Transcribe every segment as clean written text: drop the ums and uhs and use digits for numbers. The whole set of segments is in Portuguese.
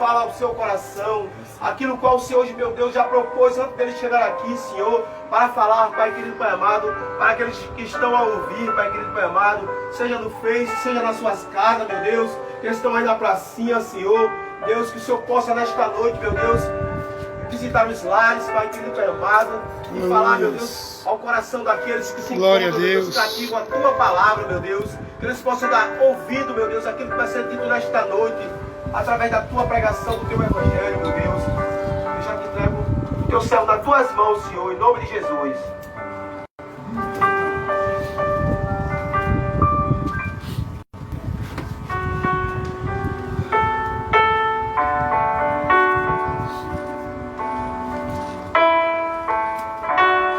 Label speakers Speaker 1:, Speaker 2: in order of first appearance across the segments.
Speaker 1: fala ao seu coração, aquilo qual o Senhor, hoje, meu Deus, já propôs antes dele chegar aqui, Senhor, para falar, Pai querido, Pai amado, para aqueles que estão a ouvir, Pai querido, Pai amado, seja no Face, seja nas suas casas, meu Deus, que estão aí na pracinha, Senhor, Deus, que o Senhor possa nesta noite, meu Deus, visitar os lares, Pai querido, Pai amado, e falar, meu Deus, ao coração daqueles que se
Speaker 2: Glória
Speaker 1: encontram,
Speaker 2: a
Speaker 1: meu
Speaker 2: Deus,
Speaker 1: cativam a Tua palavra, meu Deus, que eles possam dar ouvido, meu Deus, aquilo que vai ser dito nesta noite, através da Tua pregação, do Teu Evangelho, meu Deus. Eu já te entrego o Teu céu nas Tuas mãos, Senhor, em nome de Jesus.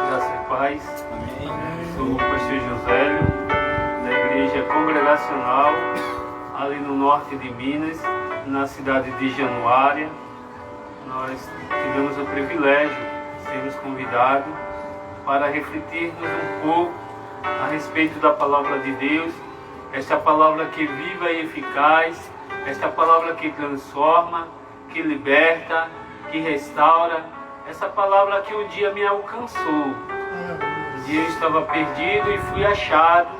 Speaker 3: Graça e paz. Amém. Sou o pastor Josélio, da Igreja Congregacional, ali no norte de Minas, na cidade de Januária. Nós tivemos o privilégio de sermos convidados para refletirmos um pouco a respeito da palavra de Deus, esta palavra que é viva e eficaz, esta palavra que transforma, que liberta, que restaura, essa palavra que um dia me alcançou. Um dia eu estava perdido e fui achado,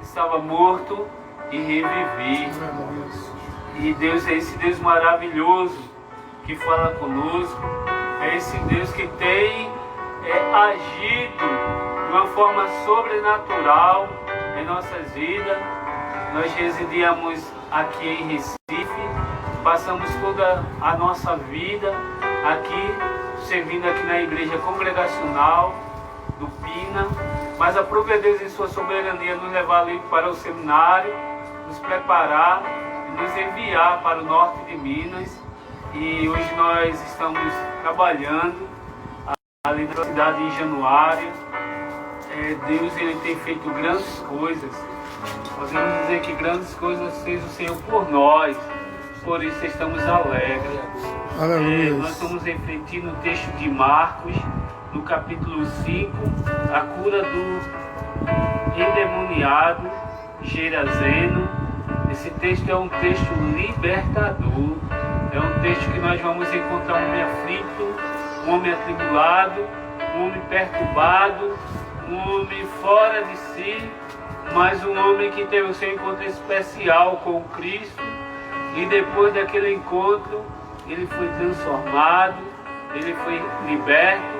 Speaker 3: estava morto e revivi. E Deus é esse Deus maravilhoso que fala conosco, é esse Deus que tem agido de uma forma sobrenatural em nossas vidas. Nós residíamos aqui em Recife, passamos toda a nossa vida aqui, servindo aqui na Igreja Congregacional do Pina, mas a própria Deus em sua soberania nos levar ali para o seminário, nos preparar e nos enviar para o norte de Minas. E hoje nós estamos trabalhando ali na cidade de Januária. Deus ele tem feito grandes coisas. Podemos dizer que grandes coisas fez o Senhor por nós. Por isso estamos alegres. Nós estamos refletindo o texto de Marcos, no capítulo 5, a cura do endemoniado Gerazeno. Esse texto é um texto libertador. É um texto que nós vamos encontrar um homem aflito, um homem atribulado, um homem perturbado, um homem fora de si, mas um homem que teve o seu encontro especial com Cristo. E depois daquele encontro, ele foi transformado, ele foi liberto,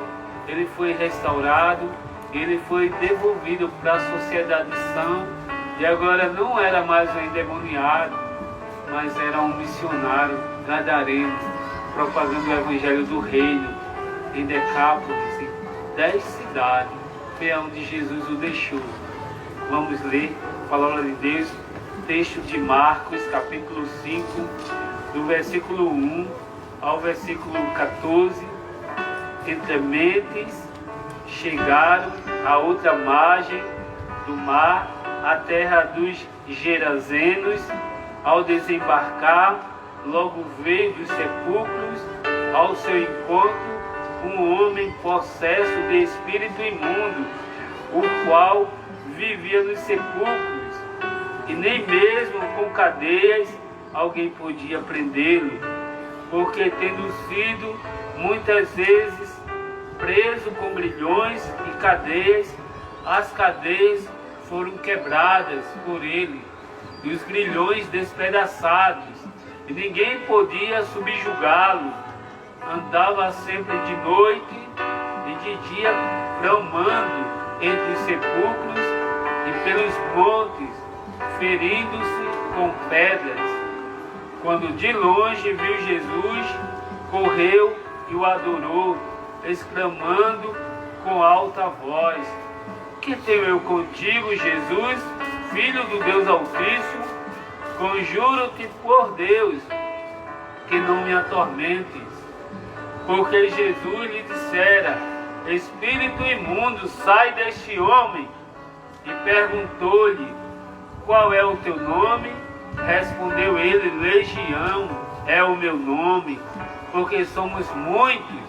Speaker 3: ele foi restaurado, ele foi devolvido para a sociedade sã. E agora não era mais um endemoniado, mas era um missionário gadareno, propagando o evangelho do reino em Decápolis, em 10 cidades, foi onde Jesus o deixou. Vamos ler a palavra de Deus, texto de Marcos, capítulo 5, do versículo 1 ao versículo 14. Entre mentes chegaram à outra margem do mar, a terra dos Gerazenos. Ao desembarcar, logo veio dos sepulcros ao seu encontro um homem possesso de espírito imundo, o qual vivia nos sepulcros, e nem mesmo com cadeias alguém podia prendê-lo, porque tendo sido muitas vezes preso com grilhões e cadeias, as cadeias foram quebradas por ele, e os grilhões despedaçados, e ninguém podia subjugá-lo. Andava sempre de noite e de dia bramando entre os sepulcros e pelos montes, ferindo-se com pedras. Quando de longe viu Jesus, correu e o adorou, exclamando com alta voz: que tenho eu contigo, Jesus, Filho do Deus Altíssimo? Conjuro-te por Deus que não me atormentes. Porque Jesus lhe dissera: espírito imundo, sai deste homem. E perguntou-lhe: qual é o teu nome? Respondeu ele: Legião é o meu nome, porque somos muitos.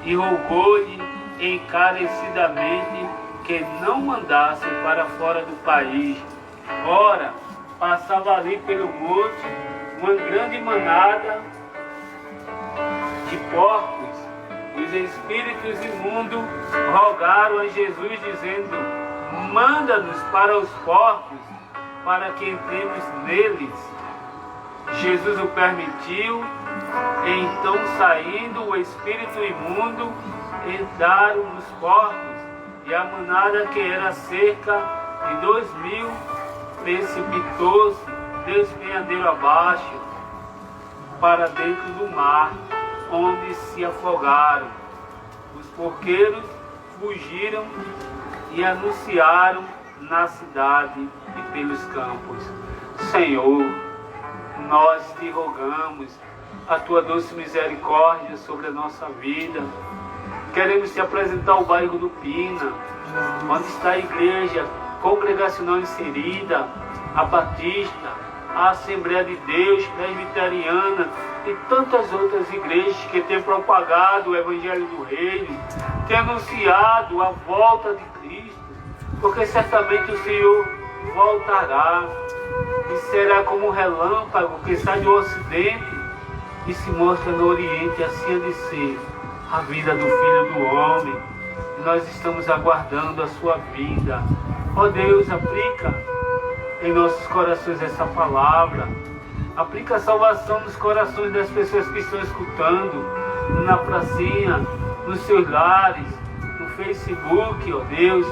Speaker 3: E rogou-lhe encarecidamente que não mandassem para fora do país. Ora, passava ali pelo monte uma grande manada de porcos. Os espíritos imundos rogaram a Jesus, dizendo: manda-nos para os porcos, para que entremos neles. Jesus o permitiu. Então, saindo o espírito imundo, entraram nos porcos, e a manada, que era cerca de 2.000, precipitou-se despenhadeiro abaixo para dentro do mar, onde se afogaram. Os porqueiros fugiram e anunciaram na cidade e pelos campos: Senhor, nós te rogamos a tua doce misericórdia sobre a nossa vida. Queremos te apresentar o bairro do Pina, onde está a igreja congregacional inserida, a Batista, a Assembleia de Deus, Presbiteriana e tantas outras igrejas que têm propagado o Evangelho do Reino, têm anunciado a volta de Cristo, porque certamente o Senhor voltará e será como um relâmpago que sai do Ocidente e se mostra no Oriente. Assim há de ser a vida do Filho do Homem. E nós estamos aguardando a sua vinda. Ó Deus, aplica em nossos corações essa palavra. Aplica a salvação nos corações das pessoas que estão escutando, na pracinha, nos seus lares, no Facebook, ó Deus.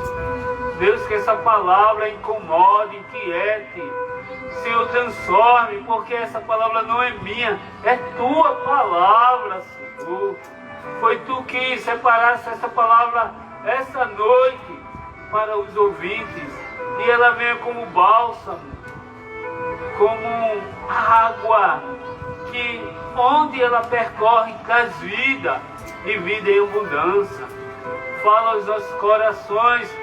Speaker 3: Deus, que essa palavra incomode, inquiete. Senhor, transforme, porque essa palavra não é minha, é tua palavra, Senhor. Foi tu que separaste essa palavra essa noite para os ouvintes, e ela vem como bálsamo, como água que onde ela percorre traz vida e vida em abundância. Fala aos nossos corações,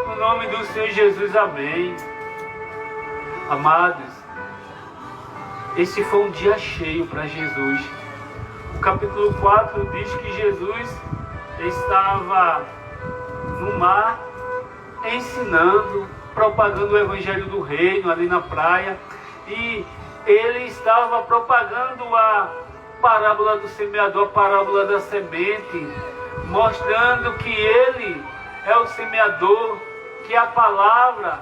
Speaker 3: no nome do Senhor Jesus, amém. Amados, esse foi um dia cheio para Jesus. O capítulo 4 diz que Jesus estava no mar ensinando, propagando o Evangelho do Reino ali na praia, e ele estava propagando a parábola do semeador, a parábola da semente, mostrando que ele é o semeador, que a palavra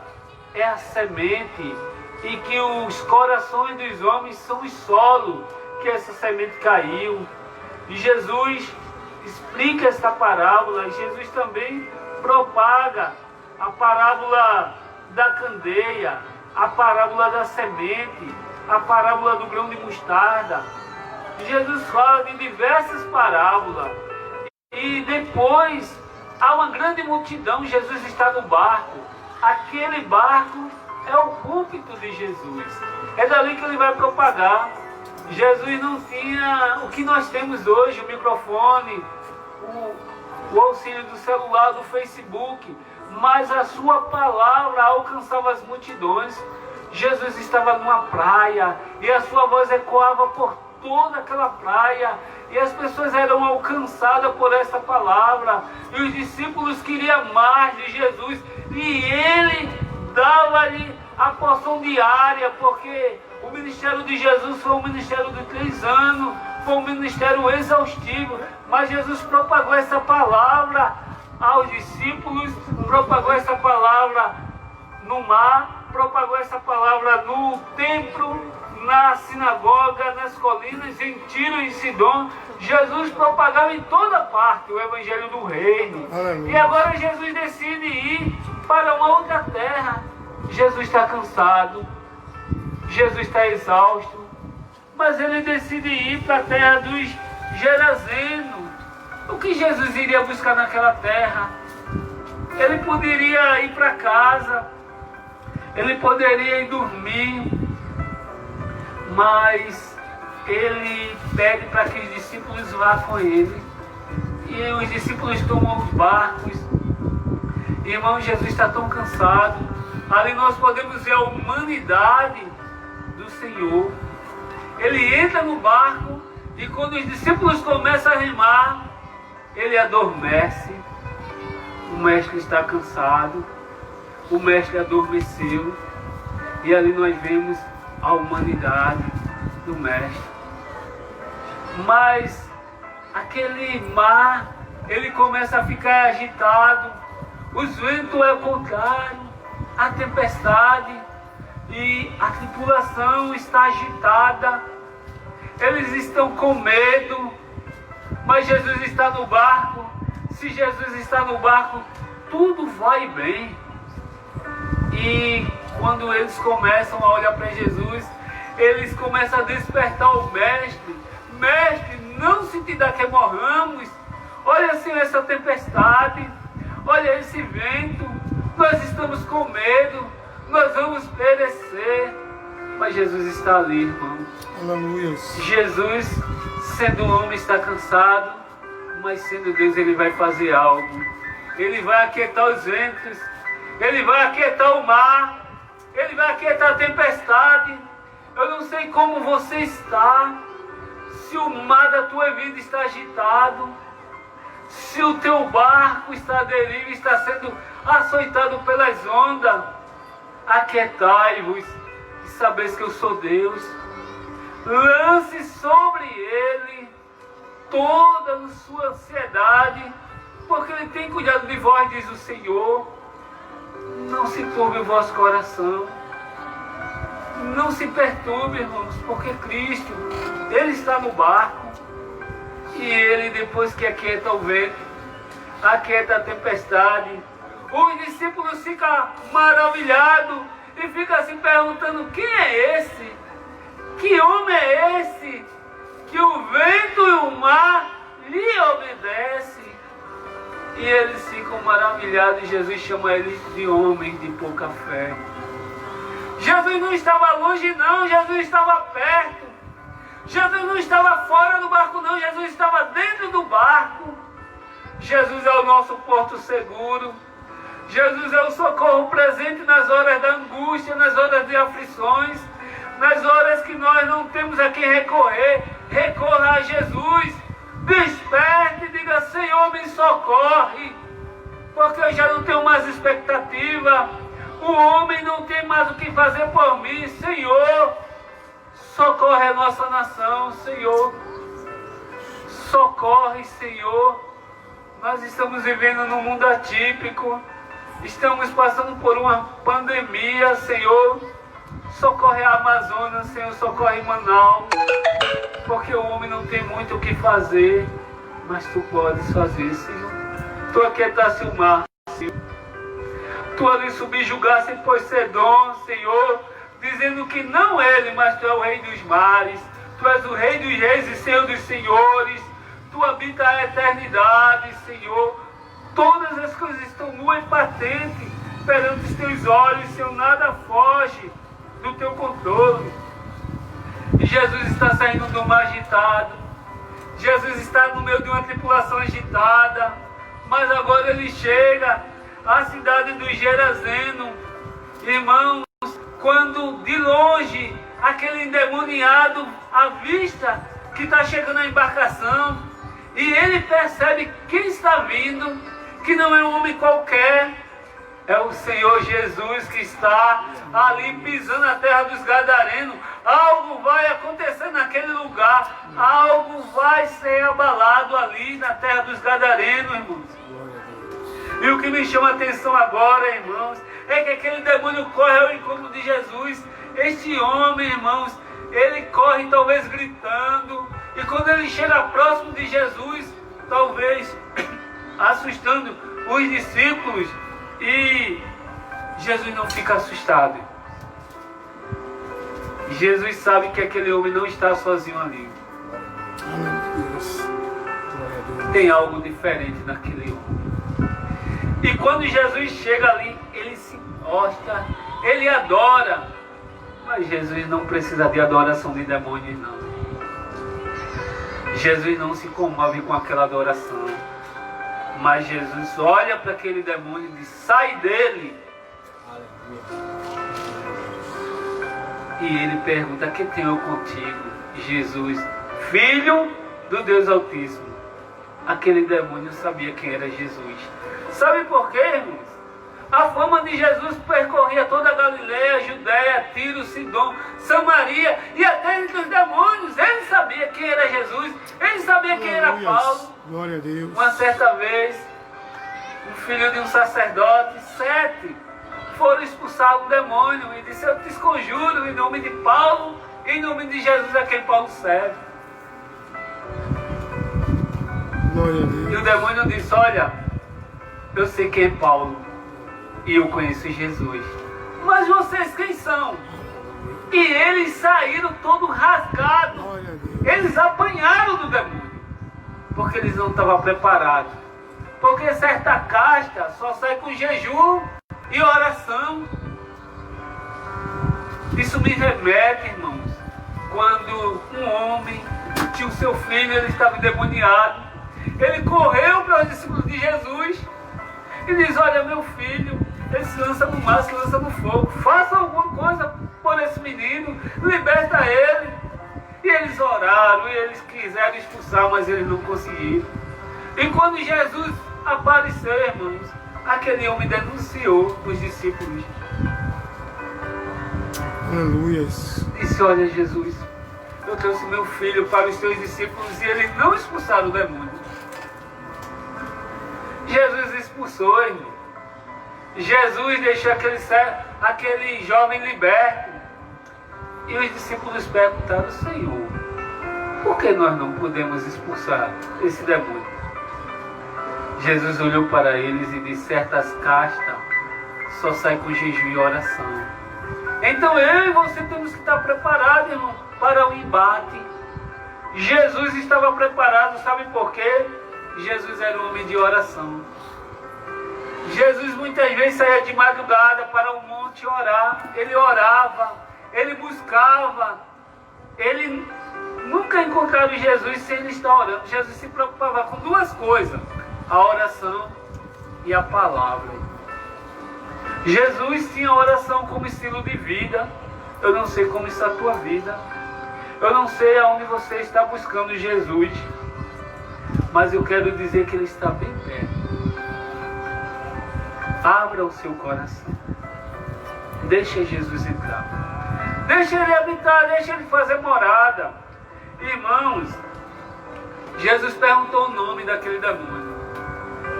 Speaker 3: é a semente, e que os corações dos homens são o solo que essa semente caiu. E Jesus explica esta parábola, e Jesus também propaga a parábola da candeia, a parábola da semente, a parábola do grão de mostarda. Jesus fala de diversas parábolas, e depois há uma grande multidão. Jesus está no barco, aquele barco é o púlpito de Jesus, é dali que ele vai propagar. Jesus não tinha o que nós temos hoje, o microfone, o auxílio do celular, do Facebook, mas a sua palavra alcançava as multidões. Jesus estava numa praia e a sua voz ecoava por toda aquela praia, e as pessoas eram alcançadas por essa palavra, e os discípulos queriam mais de Jesus, e ele dava-lhe a porção diária, porque o ministério de Jesus foi um ministério de 3 anos, foi um ministério exaustivo, mas Jesus propagou essa palavra aos discípulos, propagou essa palavra no mar, propagou essa palavra no templo, na sinagoga, nas colinas, em Tiro e Sidom. Jesus propagava em toda parte o Evangelho do Reino. Aleluia. E agora Jesus decide ir para uma outra terra. Jesus está cansado, Jesus está exausto, mas ele decide ir para a terra dos Gerazenos. O que Jesus iria buscar naquela terra? Ele poderia ir para casa, ele poderia ir dormir, mas ele pede para que os discípulos vá com ele. E os discípulos tomam os barcos. Irmão, Jesus está tão cansado. Ali nós podemos ver a humanidade do Senhor. Ele entra no barco e quando os discípulos começam a remar, ele adormece. O mestre está cansado. O mestre adormeceu. E ali nós vemos a humanidade. do Mestre. Mas aquele mar, ele começa a ficar agitado, os ventos é o contrário, a tempestade, e a tripulação está agitada, eles estão com medo, mas Jesus está no barco. Se Jesus está no barco, tudo vai bem. E quando eles começam a olhar para Jesus, eles começam a despertar o Mestre. Mestre, não se te dá que morramos. Olha, Senhor, essa tempestade, olha esse vento, nós estamos com medo, nós vamos perecer. Mas Jesus está ali, irmão.
Speaker 1: Aleluia.
Speaker 3: Jesus, sendo homem, está cansado, mas sendo Deus, ele vai fazer algo. Ele vai aquietar os ventos, ele vai aquietar o mar, ele vai aquietar a tempestade. Eu não sei como você está, se o mar da tua vida está agitado, se o teu barco está à deriva, está sendo açoitado pelas ondas. Aquietai-vos e sabeis que eu sou Deus. Lance sobre ele toda a sua ansiedade, porque ele tem cuidado de vós, diz o Senhor. Não se turbe o vosso coração, não se perturbe, irmãos, porque Cristo, ele está no barco, e ele, depois que aquieta o vento, aquieta a tempestade, os discípulos ficam maravilhados e ficam se perguntando: quem é esse? Que homem é esse? Que o vento e o mar lhe obedecem. E eles ficam maravilhados, e Jesus chama eles de homens de pouca fé. Jesus não estava longe não, Jesus estava perto. Jesus não estava fora do barco não, Jesus estava dentro do barco. Jesus é o nosso porto seguro. Jesus é o socorro presente nas horas da angústia, nas horas de aflições, nas horas que nós não temos a quem recorrer. Recorra a Jesus, desperte e diga: Senhor, me socorre, porque eu já não tenho mais expectativa, o homem não tem mais o que fazer por mim. Senhor, socorre a nossa nação, Senhor, socorre, Senhor. Nós estamos vivendo num mundo atípico, estamos passando por uma pandemia, Senhor. Socorre a Amazônia, Senhor, socorre Manaus, porque o homem não tem muito o que fazer, mas Tu podes fazer, Senhor. Tu aquietaste o mar, Senhor. Tu ali subjugaste Poseidon, Senhor, dizendo que não ele, mas Tu é o Rei dos mares. Tu és o Rei dos reis e Senhor dos senhores. Tu habita a eternidade, Senhor. Todas as coisas estão nuas e patentes perante os Teus olhos, Senhor. Nada foge do Teu controle. E Jesus está saindo do mar agitado. Jesus está no meio de uma tripulação agitada. Mas agora Ele chega à cidade dos Gerazenos. Irmãos, quando de longe aquele endemoniado avista que está chegando a embarcação, e ele percebe quem está vindo, que não é um homem qualquer, é o Senhor Jesus que está ali pisando na terra dos Gadarenos. Algo vai acontecer naquele lugar, algo vai ser abalado ali na terra dos Gadarenos, irmãos. E o que me chama a atenção agora, irmãos, é que aquele demônio corre ao encontro de Jesus. Este homem, irmãos, ele corre talvez gritando, e quando ele chega próximo de Jesus, talvez assustando os discípulos, e Jesus não fica assustado. Jesus sabe que aquele homem não está sozinho ali. Tem algo diferente naquele homem. E quando Jesus chega ali, ele se prostra, ele adora. Mas Jesus não precisa de adoração de demônios, não. Jesus não se comove com aquela adoração. Mas Jesus olha para aquele demônio e diz: sai dele. E ele pergunta: que tenho eu contigo, Jesus, Filho do Deus Altíssimo? Aquele demônio sabia quem era Jesus. Sabe por quê, irmãos? A fama de Jesus percorria toda a Galileia, Judéia, Tiro, Sidom, Samaria e até entre os demônios. Ele sabia quem era Jesus, ele sabia quem era Paulo.
Speaker 2: Glória a Deus.
Speaker 3: Uma certa vez, um filho de um sacerdote, 7, foram expulsar um demônio e disse: eu te conjuro em nome de Paulo, em nome de Jesus a quem Paulo serve.
Speaker 2: Glória a Deus.
Speaker 3: E o demônio disse: olha, eu sei quem é Paulo e eu conheço Jesus, mas vocês quem são? E eles saíram todos rasgados.
Speaker 2: Glória a Deus.
Speaker 3: Eles apanharam do demônio, porque eles não estavam preparados. Porque certa casta só sai com jejum e oração. Isso me remete, irmãos, quando um homem tinha o seu filho, ele estava endemoniado. Ele correu para os discípulos de Jesus e diz: olha, meu filho, ele se lança no mar, se lança no fogo. Faça alguma coisa por esse menino, liberta ele. E eles oraram, e eles quiseram expulsar, mas eles não conseguiram. E quando Jesus apareceu, irmãos, aquele homem denunciou os discípulos.
Speaker 2: Aleluia.
Speaker 3: Disse: olha, Jesus, eu trouxe meu filho para os teus discípulos e eles não expulsaram o demônio. Jesus expulsou, irmão. Jesus deixou aquele jovem liberto. E os discípulos perguntaram: Senhor, por que nós não podemos expulsar esse demônio? Jesus olhou para eles e disse: certas castas só saem com jejum e oração. Então eu e você temos que estar preparados, irmão, para o embate. Jesus estava preparado, sabe por quê? Jesus era um homem de oração. Jesus muitas vezes saía de madrugada para o monte orar. Ele orava, ele buscava. Ele nunca encontraram Jesus sem ele estar orando. Jesus se preocupava com duas coisas: a oração e a palavra. Jesus tinha a oração como estilo de vida. Eu não sei como está a tua vida. Eu não sei aonde você está buscando Jesus. Mas eu quero dizer que Ele está bem perto. Abra o seu coração. Deixa Jesus entrar. Deixa Ele habitar, deixa Ele fazer morada. Irmãos, Jesus perguntou o nome daquele demônio.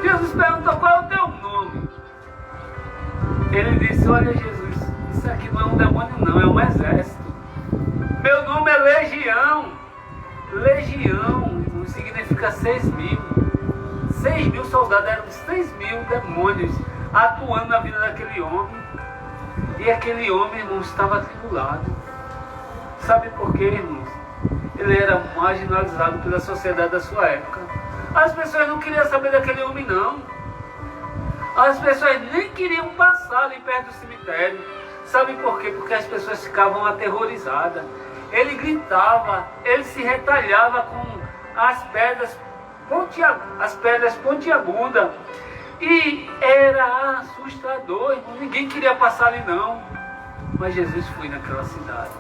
Speaker 3: Jesus perguntou: qual é o teu nome? Ele disse: olha, Jesus, isso aqui não é um demônio não, é um exército. Meu nome é Legião. Legião significa 6.000. 6.000 soldados, eram 6.000 demônios atuando na vida daquele homem. E aquele homem, irmãos, estava atribulado. Sabe por quê, irmãos? Ele era marginalizado pela sociedade da sua época. As pessoas não queriam saber daquele homem, não. As pessoas nem queriam passar ali perto do cemitério. Sabe por quê? Porque as pessoas ficavam aterrorizadas. Ele gritava, ele se retalhava com as pedras pontiagudas. E era assustador, irmão. Ninguém queria passar ali, não. Mas Jesus foi naquela cidade.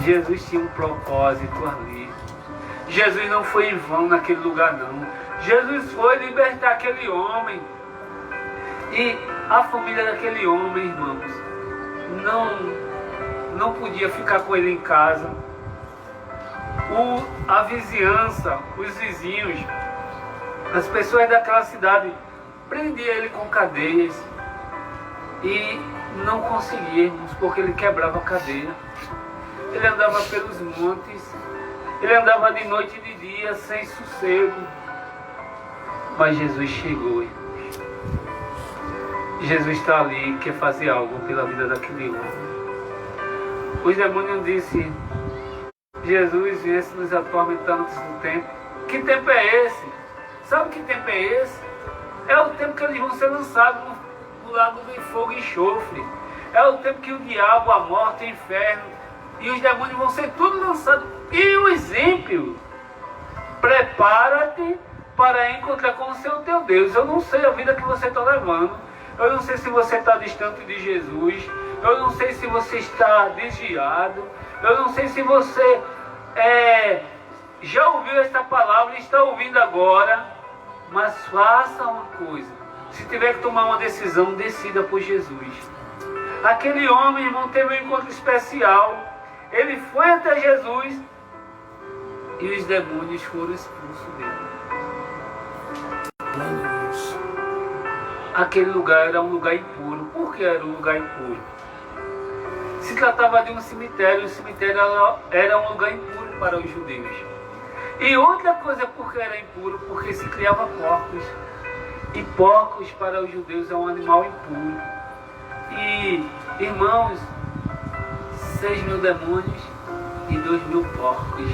Speaker 3: Jesus tinha um propósito ali. Jesus não foi em vão naquele lugar, não. Jesus foi libertar aquele homem. E a família daquele homem, irmãos, não podia ficar com ele em casa. A vizinhança, os vizinhos, as pessoas daquela cidade prendiam ele com cadeias. E não conseguia, irmãos, porque ele quebrava a cadeia. Ele andava pelos montes, ele andava de noite e de dia sem sossego. Mas Jesus chegou, irmãos. Jesus está ali e quer fazer algo pela vida daquele homem. Os demônios disseram: Jesus viesse nos atormentar antes do tempo. Que tempo é esse? Sabe que tempo é esse? É o tempo que eles vão ser lançados no lago de fogo e enxofre. É o tempo que o diabo, a morte, o inferno e os demônios vão ser tudo lançados. E os ímpios, prepara-te para encontrar com o seu teu Deus. Eu não sei a vida que você está levando. Eu não sei se você está distante de Jesus. Eu não sei se você está desviado. Eu não sei se você já ouviu esta palavra e está ouvindo agora. Mas faça uma coisa: Se tiver que tomar uma decisão, decida por Jesus. Aquele homem, irmão, teve um encontro especial. Ele foi até Jesus e os demônios foram expulsos dele. Aquele lugar era um lugar impuro. Por que era um lugar impuro? Se tratava de um cemitério. O cemitério era um lugar impuro para os judeus. E outra coisa por que era impuro, porque se criava porcos. E porcos para os judeus é um animal impuro. E, irmãos, 6.000 demônios e 2.000 porcos.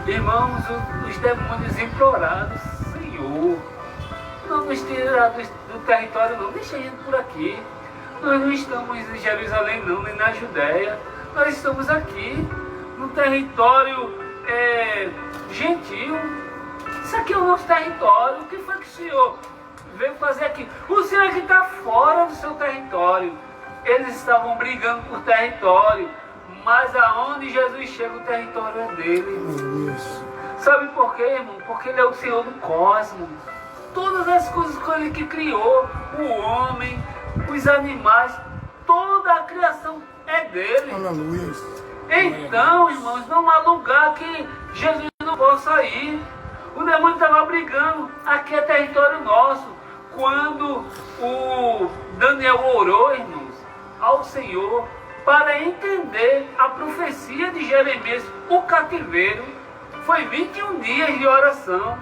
Speaker 3: Irmãos, os demônios imploraram: Senhor, não nos tira do território não, deixa a gente por aqui. Nós não estamos em Jerusalém não, nem na Judéia. Nós estamos aqui, no território gentil. Isso aqui é o nosso território. O que foi que o Senhor veio fazer aqui? O Senhor que está fora do seu território. Eles estavam brigando por território. Mas aonde Jesus chega, o território é dele. Sabe por quê, irmão? Porque Ele é o Senhor do cosmos. Todas as coisas que Ele que criou, o homem, os animais, toda a criação é dele.
Speaker 2: Aleluia.
Speaker 3: Então, irmãos, não há lugar que Jesus não possa ir. O demônio estava brigando. Aqui é território nosso. Quando o Daniel orou, irmãos, ao Senhor, para entender a profecia de Jeremias, o cativeiro, foi 21 dias de oração.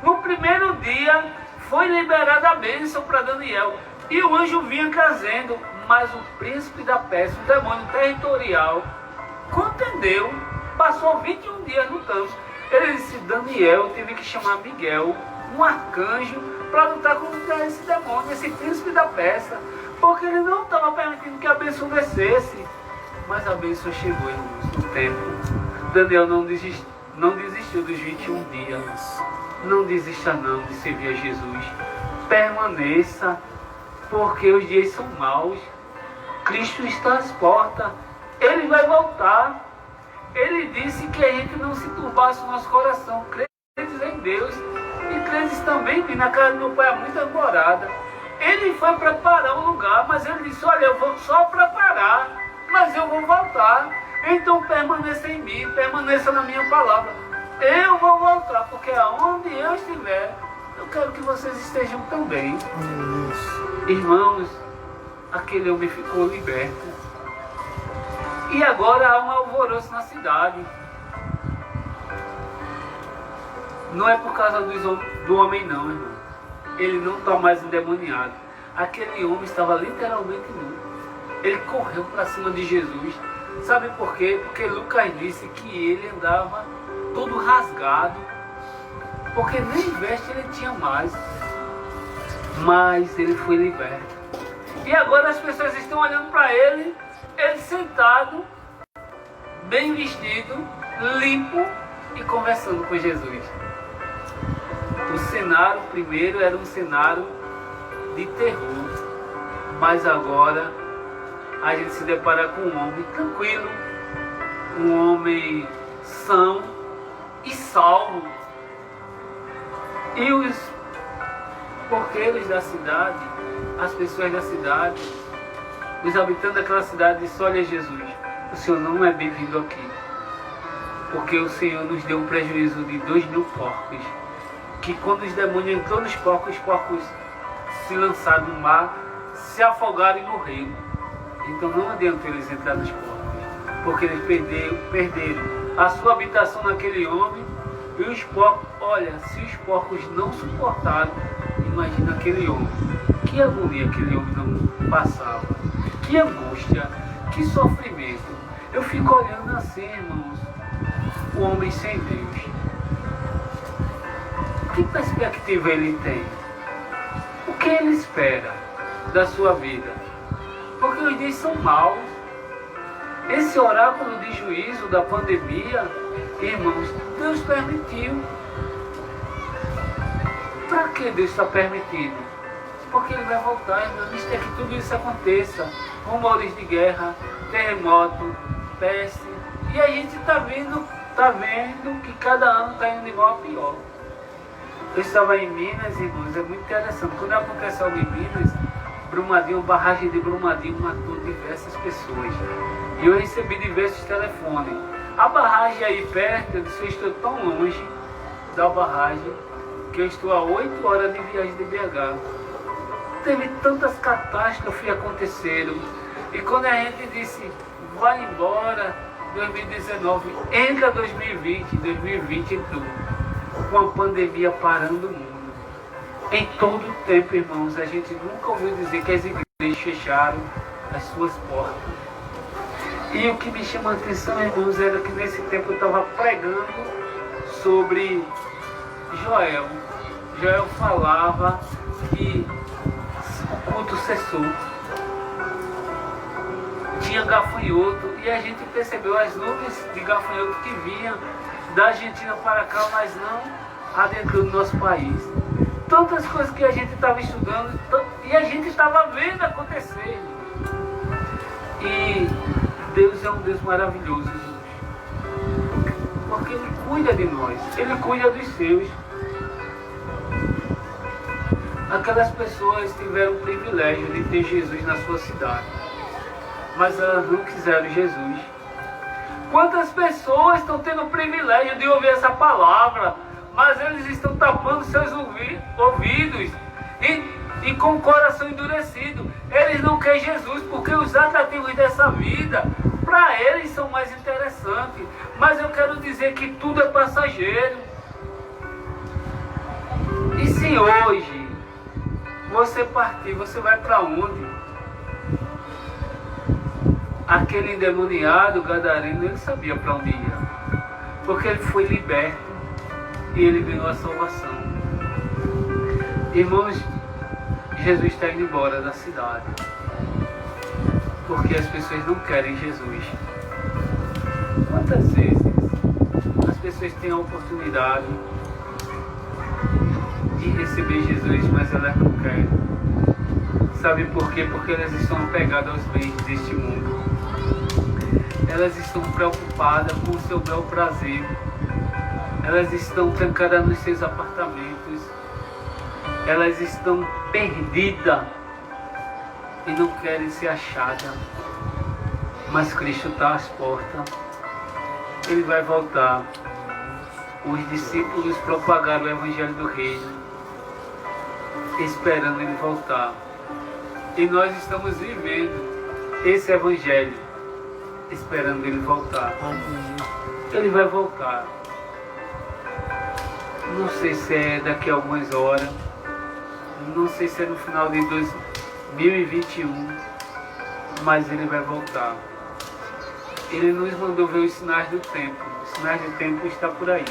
Speaker 3: No primeiro dia, foi liberada a bênção para Daniel. E o anjo vinha trazendo, mas o príncipe da Pérsia, o demônio territorial, contendeu, passou 21 dias lutando. Ele disse: Daniel teve que chamar Miguel, um arcanjo, para lutar contra esse demônio, esse príncipe da Pérsia, porque ele não estava permitindo que a bênção descesse. Mas a bênção chegou, irmãos, no tempo. Daniel não desistiu dos 21 dias. Não desista não de servir a Jesus. Permaneça, porque os dias são maus. Cristo está às portas. Ele vai voltar. Ele disse que a gente não se turbasse o nosso coração. Crentes em Deus e crentes também, que na casa do meu pai há muita morada. Ele foi preparar um lugar, mas ele disse: olha, eu vou só preparar, mas eu vou voltar. Então permaneça em mim, permaneça na minha palavra. Eu vou voltar, porque aonde eu estiver, eu quero que vocês estejam também. Irmãos, aquele homem ficou liberto. E agora há um alvoroço na cidade. Não é por causa do homem não, irmão. Ele não está mais endemoniado. Aquele homem estava literalmente nu. Ele correu para cima de Jesus. Sabe por quê? Porque Lucas disse que ele andava todo rasgado. Porque nem veste ele tinha mais. Mas ele foi liberto. E agora as pessoas estão olhando para ele. Ele sentado, bem vestido, limpo e conversando com Jesus. O cenário primeiro era um cenário de terror, mas agora a gente se depara com um homem tranquilo, um homem são e salvo. E os porqueiros da cidade, as pessoas da cidade, os habitantes daquela cidade disseram: olha, Jesus, o Senhor não é bem-vindo aqui, porque o Senhor nos deu um prejuízo de 2.000 porcos, que quando os demônios entrou nos porcos, os porcos se lançaram no mar, se afogaram e morreram. Então não adianta eles entrar nos porcos, porque eles perderam a sua habitação naquele homem. E os porcos, olha, se os porcos não suportaram, imagina aquele homem. Que agonia aquele homem não passava. Que angústia, que sofrimento. Eu fico olhando assim, irmãos, o homem sem Deus. Que perspectiva ele tem? O que ele espera da sua vida? Porque os dias são maus. Esse oráculo de juízo da pandemia, irmãos, Deus permitiu. Para que Deus está permitindo? Porque Ele vai voltar, irmãos, antes de que tudo isso aconteça. Rumores de guerra, terremoto, peste. E a gente está vendo que cada ano está indo de mal a pior. Eu estava em Minas, irmãos, é muito interessante. Quando acontece algo em Minas, Brumadinho, barragem de Brumadinho matou diversas pessoas. E eu recebi diversos telefones. A barragem aí perto, eu disse, eu estou tão longe da barragem que eu estou a 8 horas de viagem de BH. Teve tantas catástrofes aconteceram. E quando a gente disse, vai embora, 2019, entra 2020 entrou, com a pandemia parando o mundo. Em todo o tempo, irmãos, a gente nunca ouviu dizer que as igrejas fecharam as suas portas. E o que me chama a atenção, irmãos, era que nesse tempo eu estava pregando sobre Joel. Joel falava que o culto cessou. Tinha gafanhoto e a gente percebeu as nuvens de gafanhoto que vinham da Argentina para cá, mas não adentrou no nosso país. Tantas coisas que a gente estava estudando e a gente estava vendo acontecer. E Deus é um Deus maravilhoso, porque Ele cuida de nós, Ele cuida dos seus. Aquelas pessoas tiveram o privilégio de ter Jesus na sua cidade, mas elas não quiseram Jesus. Quantas pessoas estão tendo o privilégio de ouvir essa palavra, mas eles estão tapando seus ouvidos e com o coração endurecido. Eles não querem Jesus porque os atrativos dessa vida, para eles, são mais interessantes. Mas eu quero dizer que tudo é passageiro. E se hoje você partir, você vai para onde? Aquele endemoniado gadareno, ele sabia para onde ia, porque ele foi liberto e ele ganhou a salvação. Irmãos, Jesus está indo embora da cidade porque as pessoas não querem Jesus. Quantas vezes as pessoas têm a oportunidade de receber Jesus, mas elas não querem? Sabe por quê? Porque elas estão apegadas aos bens deste mundo. Elas estão preocupadas com o seu bel prazer. Elas estão trancadas nos seus apartamentos. Elas estão perdidas e não querem ser achadas. Mas Cristo está às portas. Ele vai voltar. Os discípulos propagaram o Evangelho do Reino, esperando Ele voltar. E nós estamos vivendo esse Evangelho, esperando Ele voltar. Ele vai voltar. Não sei se é daqui a algumas horas, não sei se é no final de 2021, mas Ele vai voltar. Ele nos mandou ver os sinais do tempo. Os sinais do tempo está por aí.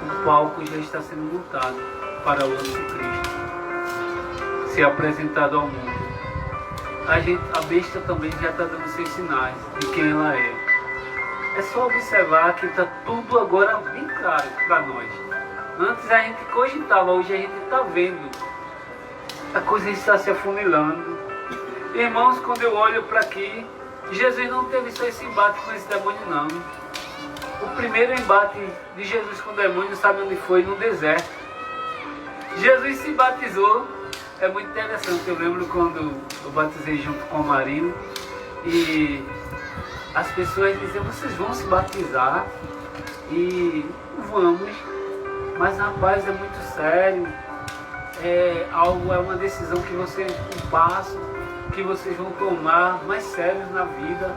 Speaker 3: O palco já está sendo montado para o anticristo ser apresentado ao mundo. A besta também já está dando seus sinais de quem ela é. É só observar que está tudo agora bem claro para nós. Antes a gente cogitava, hoje a gente está vendo. A coisa está se afunilando. Irmãos, quando eu olho para aqui, Jesus não teve só esse embate com esse demônio, não. O primeiro embate de Jesus com o demônio, sabe onde foi? No deserto. Jesus se batizou. É muito interessante. Eu lembro quando eu batizei junto com o Marino e as pessoas diziam, vocês vão se batizar? E vamos. Mas rapaz, é muito sério. É uma decisão que vocês, um passo que vocês vão tomar mais sérios na vida.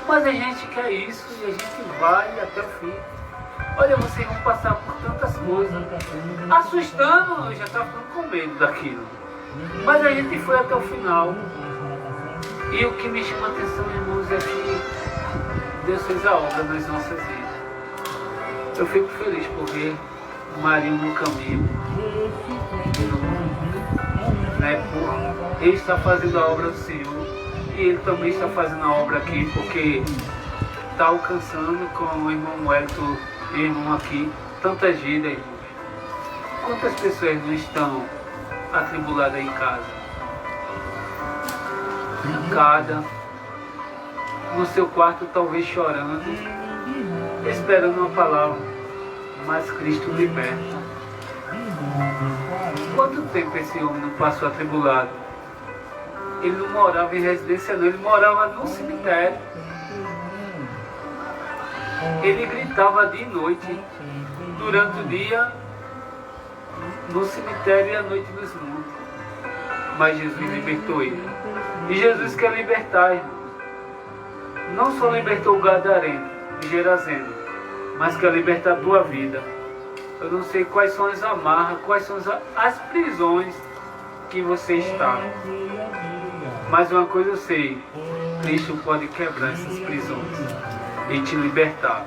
Speaker 3: Mas a gente quer isso e a gente vai até o fim. Olha, vocês vão passar por tantas coisas, assustando, eu já estava ficando com medo daquilo. Mas a gente foi até o final. E o que me chama a atenção, irmãos, é que Deus fez a obra nas nossas vidas. Eu fico feliz por ver o Marinho no caminho. Ele está fazendo a obra do Senhor. E ele também está fazendo a obra aqui, porque está alcançando com o irmão Wellington e o irmão aqui tantas vidas, irmãos. Quantas pessoas não estão atribuladas em casa? Trancada no seu quarto, talvez chorando, esperando uma palavra. mas Cristo liberta. Quanto tempo esse homem não passou atribulado? Ele não morava em residência, não, ele morava no cemitério. Ele gritava dia e noite, durante o dia no cemitério e à noite nos montes. Mas Jesus libertou ele. E Jesus quer libertar, irmão. Não só libertou o Gadareno, o Gerazeno, mas quer libertar a tua vida. Eu não sei quais são as amarras, quais são as prisões que você está. Mas uma coisa eu sei, Cristo pode quebrar essas prisões e te libertar.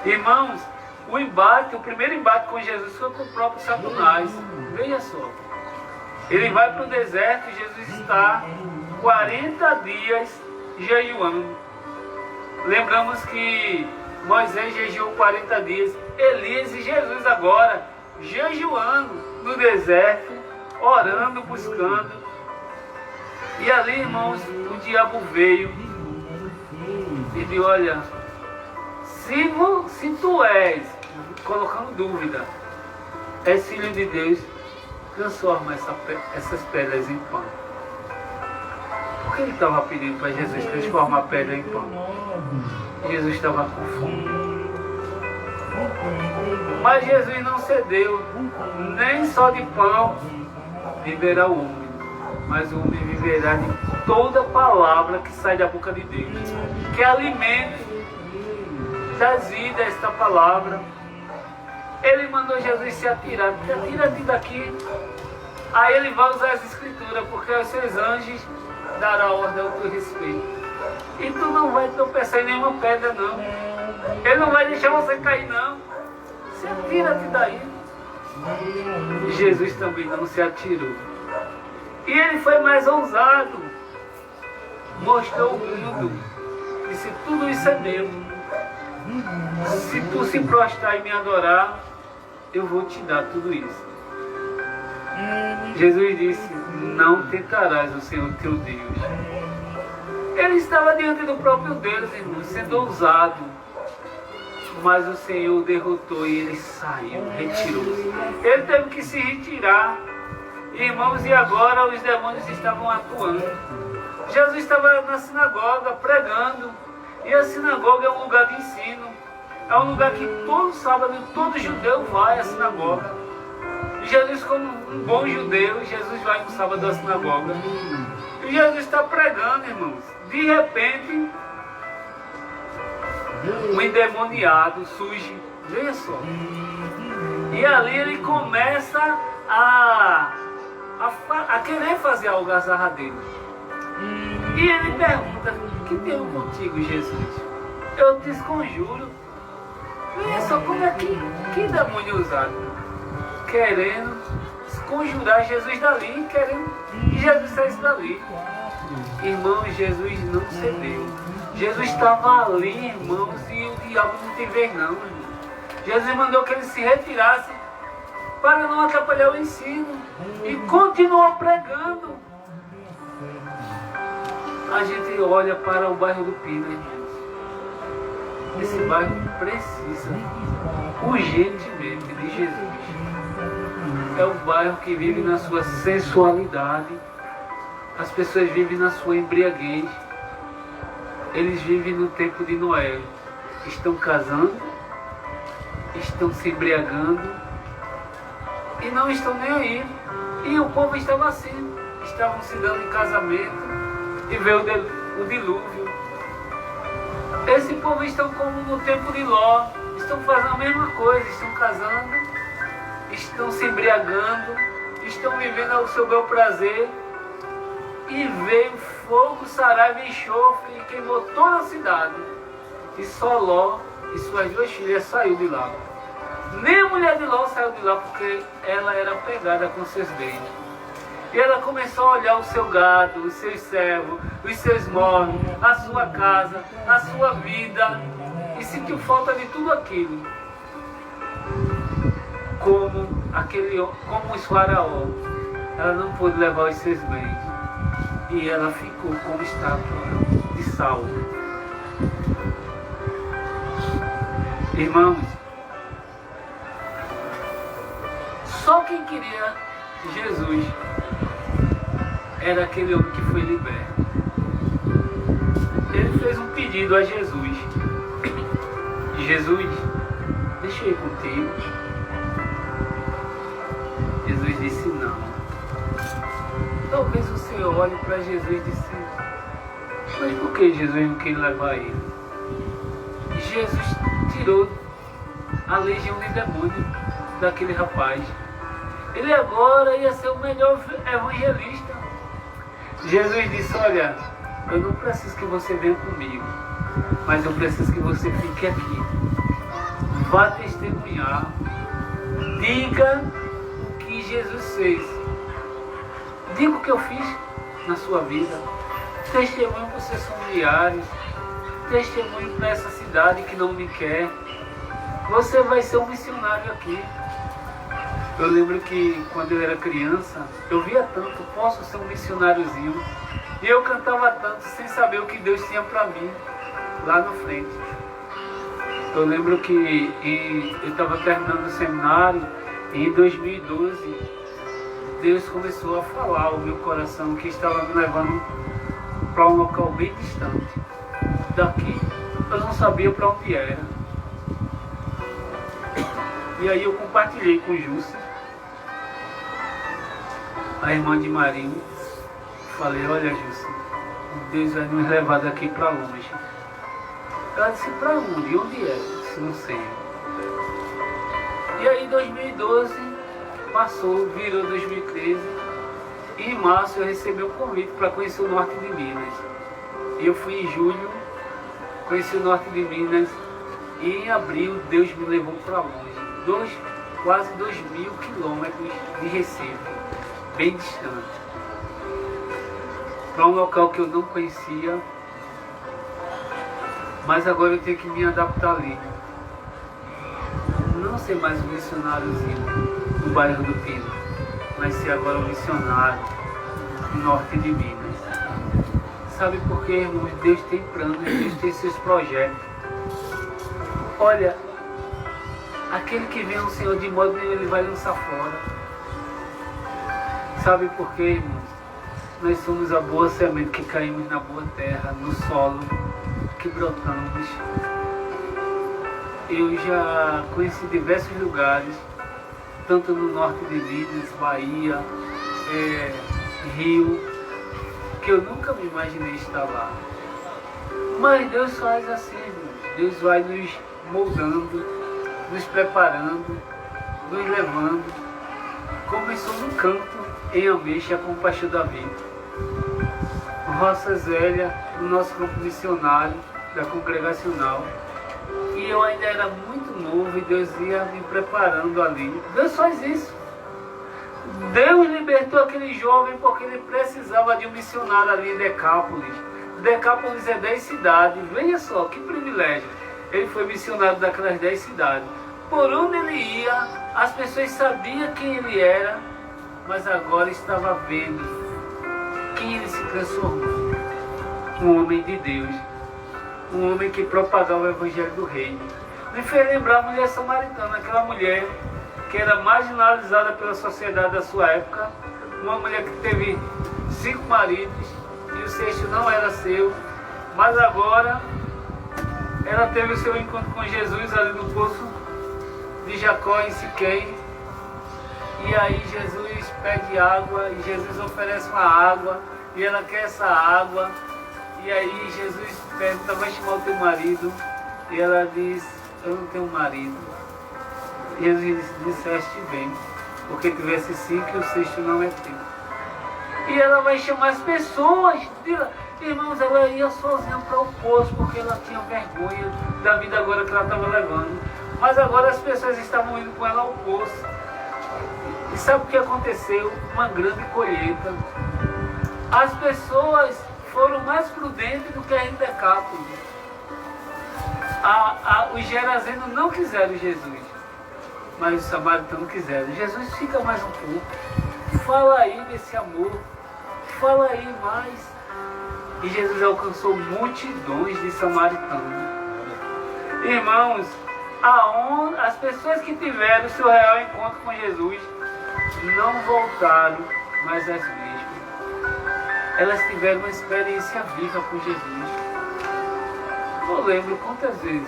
Speaker 3: Irmãos, o primeiro embate com Jesus foi com o próprio Satanás. Veja só. Ele vai para o deserto e Jesus está 40 dias jejuando. Lembramos que Moisés jejuou 40 dias. Elias e Jesus agora jejuando no deserto, orando, buscando. E ali, irmãos, o diabo veio e disse: olha, se tu és, colocando dúvida, és filho de Deus, transforma essas pedras em pão. Por que ele estava pedindo para Jesus transformar a pedra em pão? Jesus estava com fome. Mas Jesus não cedeu, nem só de pão viverá o homem, mas o homem viverá de toda palavra que sai da boca de Deus. Que alimento das vidas esta palavra. Ele mandou Jesus se atirar. Atira-te daqui. Aí ele vai usar as escrituras, porque aos seus anjos dará ordem ao teu respeito. E tu não vai tropeçar em nenhuma pedra, não. Ele não vai deixar você cair, não. Se atira-te daí. Jesus também não se atirou. E ele foi mais ousado. Mostrou o mundo. Disse: tudo isso é meu. Se tu se prostrar e me adorar, eu vou te dar tudo isso. Jesus disse: não tentarás o Senhor teu Deus. Ele estava diante do próprio Deus, irmão, sendo ousado. Mas o Senhor derrotou e ele saiu, retirou-se. Ele teve que se retirar. Irmãos, e agora os demônios estavam atuando. Jesus estava na sinagoga pregando. E a sinagoga é um lugar de ensino. É um lugar que todo sábado, todo judeu vai à sinagoga. E Jesus, como um bom judeu, Jesus vai no sábado à sinagoga. E Jesus está pregando, irmãos. De repente, um endemoniado surge. Veja só. E ali ele começa a querer fazer algo algazarradeiro. E ele pergunta: que tenho contigo, Jesus? Eu te conjuro. Veja só como é que demônio usado. Querendo conjurar Jesus dali, querendo que Jesus saísse dali. Irmãos, Jesus não cedeu. Jesus estava ali, irmãos, e o diabo não tem vez não, irmão. Jesus mandou que ele se retirasse para não atrapalhar o ensino. E continuou pregando. A gente olha para o bairro do Pina, irmãos. Esse bairro precisa urgentemente de Jesus. É o bairro que vive na sua sensualidade. As pessoas vivem na sua embriaguez. Eles vivem no tempo de Noé. Estão casando, estão se embriagando e não estão nem aí. E o povo estava assim. Estavam se dando em casamento e veio o dilúvio. Esse povo estão como no tempo de Ló. Estão fazendo a mesma coisa. Estão casando, estão se embriagando, estão vivendo ao seu bel prazer. E veio fogo, saraiva e enxofre e queimou toda a cidade. E só Ló e suas duas filhas saiu de lá. Nem a mulher de Ló saiu de lá, porque ela era pegada com seus bens. E ela começou a olhar o seu gado, os seus servos, os seus móveis, a sua casa, a sua vida, e sentiu falta de tudo aquilo. Como os faraó, ela não pôde levar os seus bens. E ela ficou como estátua de sal. Irmãos, quem queria Jesus era aquele homem que foi liberto. Ele fez um pedido a Jesus. Jesus, deixa eu ir contigo. Jesus disse não. Talvez o Senhor olhe para Jesus e disse, mas por que Jesus não quer levar ele? Jesus tirou a legião de demônio daquele rapaz. Ele agora ia ser o melhor evangelista. Jesus disse, olha, eu não preciso que você venha comigo, mas eu preciso que você fique aqui. Vá testemunhar. Diga o que Jesus fez. Diga o que eu fiz na sua vida. Testemunho para os seus familiares. Testemunho para essa cidade que não me quer. Você vai ser um missionário aqui. Eu lembro que quando eu era criança, eu via tanto, posso ser um missionáriozinho. E eu cantava tanto sem saber o que Deus tinha para mim lá na frente. Eu lembro que eu estava terminando o seminário e em 2012 Deus começou a falar ao meu coração que estava me levando para um local bem distante daqui. Eu não sabia para onde era. E aí eu compartilhei com Júcia, a irmã de Marinho. Falei, olha Júcia, Deus vai nos levar daqui para longe. Ela disse, para onde? Onde é? Eu disse, não sei. E aí 2012 passou, virou 2013. E em março eu recebi um convite para conhecer o norte de Minas. E eu fui em julho, conheci o norte de Minas. E em abril Deus me levou para longe. Quase 2.000 quilômetros de Recife, bem distante. Para um local que eu não conhecia. Mas agora eu tenho que me adaptar ali. Não ser mais um missionáriozinho no bairro do Pino, mas ser agora um missionário no norte de Minas. Sabe por quê, irmãos? Deus tem planos, Deus tem seus projetos. Olha, aquele que vem ao Senhor de modo nenhum, Ele vai lançar fora. Sabe por quê, irmãos? Nós somos a boa semente que caímos na boa terra, no solo, que brotamos. Eu já conheci diversos lugares, tanto no norte de Minas, Bahia, Rio, que eu nunca me imaginei estar lá. Mas Deus faz assim, irmãos. Deus vai nos moldando, nos preparando, nos levando. Começou no campo, em Ameixa, com o pastor Davi. Roças Velhas, no nosso campo missionário, da congregacional. E eu ainda era muito novo e Deus ia me preparando ali. Deus faz isso. Deus libertou aquele jovem porque ele precisava de um missionário ali em Decápolis. Decápolis é 10 cidades. Veja só, que privilégio. Ele foi missionário daquelas 10 cidades. Por onde ele ia, as pessoas sabiam quem ele era, mas agora estava vendo quem ele se transformou. Um homem de Deus. Um homem que propagava o evangelho do reino. Me fez lembrar a mulher samaritana, aquela mulher que era marginalizada pela sociedade da sua época. Uma mulher que teve 5 maridos e o 6º não era seu. Mas agora ela teve o seu encontro com Jesus ali no poço de Jacó em Siquém. E aí Jesus pede água e Jesus oferece uma água e ela quer essa água. E aí Jesus pergunta, vai chamar o teu marido? E ela diz, eu não tenho marido. E Jesus disse, disseste bem, porque tivesse 5 e o 6º não é teu. E ela vai chamar as pessoas. Irmãos, ela ia sozinha para o poço, porque ela tinha vergonha da vida agora que ela estava levando. Mas agora as pessoas estavam indo com ela ao poço. E sabe o que aconteceu? Uma grande colheita. As pessoas foram mais prudentes do que a Decápolis. Os gerazenos não quiseram Jesus, mas os samaritanos quiseram. Jesus, fica mais um pouco. Fala aí desse amor. Fala aí mais. E Jesus alcançou multidões de samaritanos. Irmãos, as pessoas que tiveram o seu real encontro com Jesus não voltaram mais as mesmas. Elas tiveram uma experiência viva com Jesus. Eu lembro quantas vezes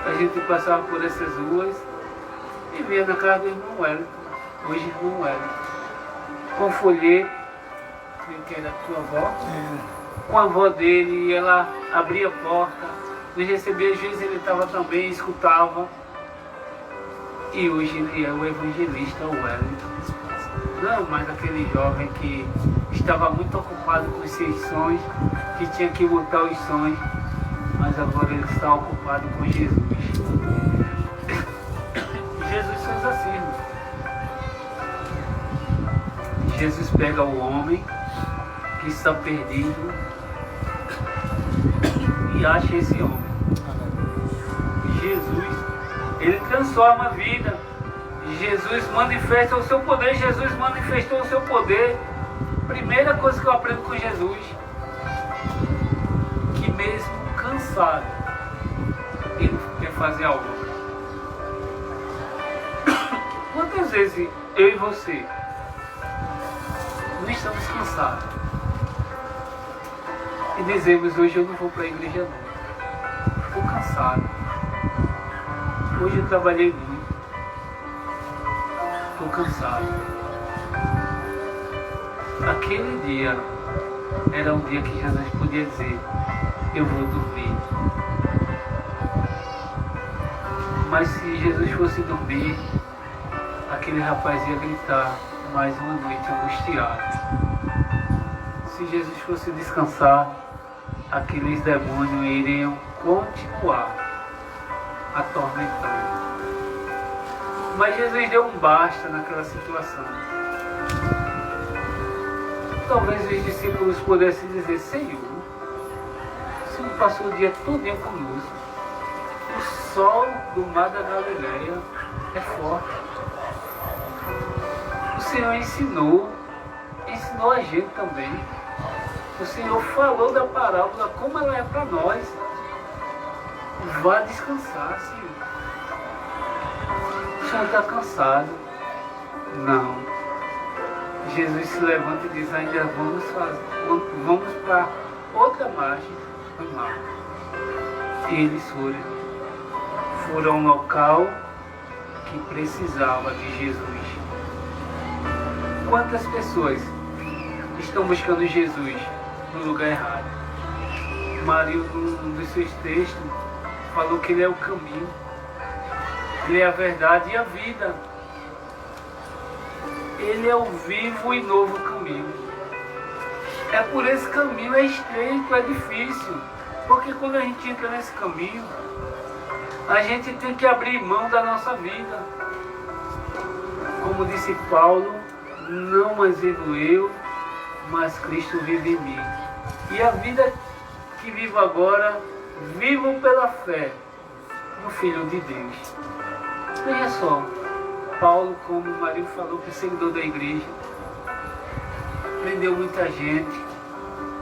Speaker 3: a gente passava por essas ruas e via na casa do irmão Wellington, hoje irmão Wellington, com folheto, que era a tua avó, com a avó dele, e ela abria a porta, nos recebia, às vezes ele estava também, escutava. E hoje ele é o evangelista, o Wellington. Não mais aquele jovem que estava muito ocupado com os seus sonhos, que tinha que montar os sonhos, mas agora ele está ocupado com Jesus. Jesus fez assim, irmão. Jesus pega o homem que está perdido e acha esse homem. Jesus, ele transforma a vida. Jesus manifesta o seu poder. Jesus manifestou o seu poder. Primeira coisa que eu aprendo com Jesus, que mesmo cansado, ele quer fazer a obra. Quantas vezes eu e você não estamos cansados e dizemos: hoje eu não vou para a igreja não, estou cansado, hoje eu trabalhei muito, estou cansado. Aquele dia era um dia que Jesus podia dizer: eu vou dormir. Mas se Jesus fosse dormir, aquele rapaz ia gritar mais uma noite angustiado. Se Jesus fosse descansar, aqueles demônios iriam continuar atormentando. Mas Jesus deu um basta naquela situação. Talvez os discípulos pudessem dizer: Senhor, o Senhor passou o dia todo conosco. O sol do mar da Galileia é forte. O Senhor ensinou a gente também. O Senhor falou da parábola como ela é para nós. Vá descansar, Senhor. O Senhor está cansado? Não. Jesus se levanta e diz: ainda vamos para outra margem do mar. E eles foram a um local que precisava de Jesus. Quantas pessoas estão buscando Jesus no lugar errado? Maria, num dos seus textos, falou que Ele é o caminho, Ele é a verdade e a vida. Ele é o vivo e novo caminho. É por esse caminho, é estreito, é difícil. Porque quando a gente entra nesse caminho, a gente tem que abrir mão da nossa vida. Como disse Paulo: não mais vivo eu, mas Cristo vive em mim. E a vida que vivo agora, vivo pela fé no Filho de Deus. Veja só, Paulo, como o marido falou, perseguidor da igreja, prendeu muita gente,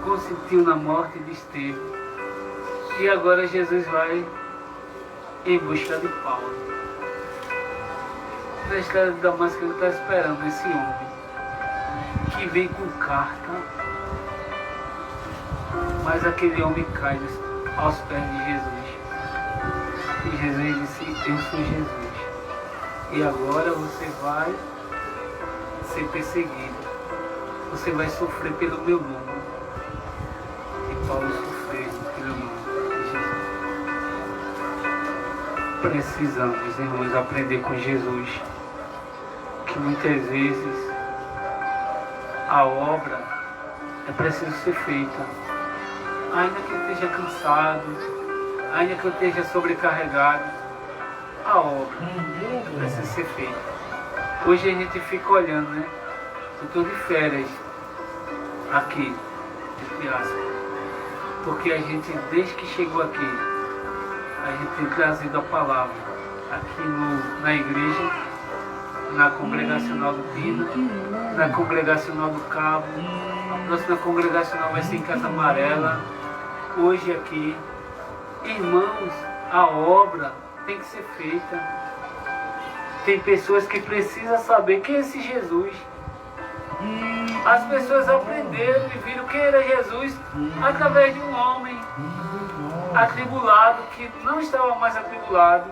Speaker 3: consentiu na morte de Estevão. E agora Jesus vai em busca de Paulo. Na estrada de Damasco, ele está esperando esse homem que vem com carta, mas aquele homem cai aos pés de Jesus. E Jesus disse: eu sou Jesus. E agora você vai ser perseguido. Você vai sofrer pelo meu nome. E Paulo sofreu pelo nome de Jesus. Precisamos, irmãos, aprender com Jesus que muitas vezes a obra é preciso ser feita. Ainda que eu esteja cansado, ainda que eu esteja sobrecarregado, a obra precisa ser feita. Hoje a gente fica olhando, né? Eu estou de férias aqui, entre aspas, porque a gente, desde que chegou aqui, a gente tem trazido a palavra aqui na igreja, na Congregacional do Pina, na Congregacional do Cabo, a próxima congregacional vai ser em Casa Amarela, hoje aqui. Irmãos, a obra tem que ser feita. Tem pessoas que precisam saber quem é esse Jesus. As pessoas aprenderam e viram quem era Jesus através de um homem atribulado que não estava mais atribulado,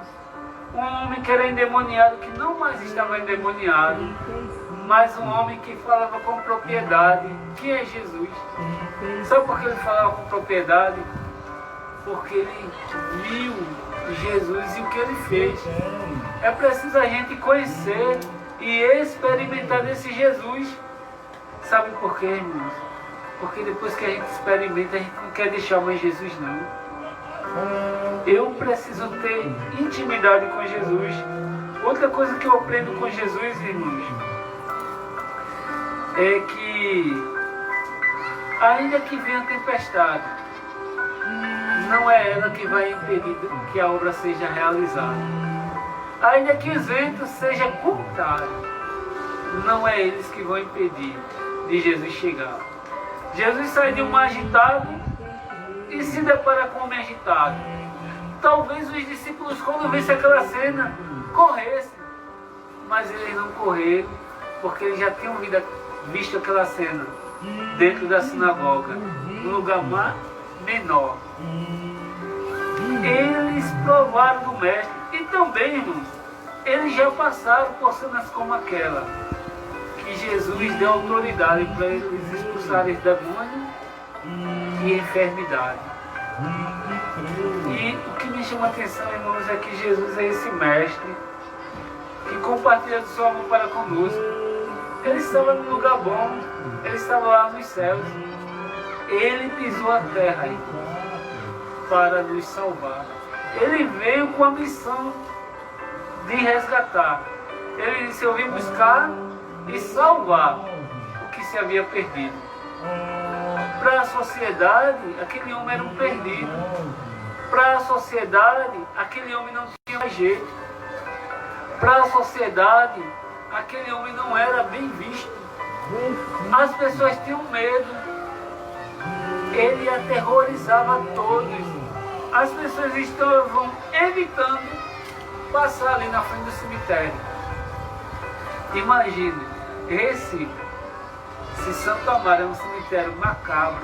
Speaker 3: um homem que era endemoniado que não mais estava endemoniado, mas um homem que falava com propriedade. Quem é Jesus? Sabe por que ele falava com propriedade? Porque ele viu Jesus e o que ele fez. É preciso a gente conhecer e experimentar desse Jesus. Sabe por quê, irmãos? Porque depois que a gente experimenta, a gente não quer deixar mais Jesus, não. Eu preciso ter intimidade com Jesus. Outra coisa que eu aprendo com Jesus, irmãos, é que ainda que venha tempestade, não é ela que vai impedir que a obra seja realizada. Ainda que os ventos sejam contrários, não é eles que vão impedir de Jesus chegar. Jesus sai de um mar agitado e se depara com um homem agitado. Talvez os discípulos, quando vissem aquela cena, corressem, mas eles não correram, porque eles já tinham visto aquela cena dentro da sinagoga, num lugar menor. Eles provaram do Mestre e também, irmãos, eles já passaram por cenas como aquela, que Jesus deu autoridade para eles expulsarem os demônios e enfermidade. E o que me chama a atenção, irmãos, é que Jesus é esse Mestre que compartilha do seu amor para conosco. Ele estava num lugar bom, ele estava lá nos céus. Ele pisou a terra para nos salvar. Ele veio com a missão de resgatar. Ele disse: eu vim buscar e salvar o que se havia perdido. Para a sociedade, aquele homem era um perdido. Para a sociedade, aquele homem não tinha mais jeito. Para a sociedade, aquele homem não era bem visto. As pessoas tinham medo. Ele aterrorizava todos. As pessoas estavam evitando passar ali na frente do cemitério. Imagine, se Santo Amaro é um cemitério macabro,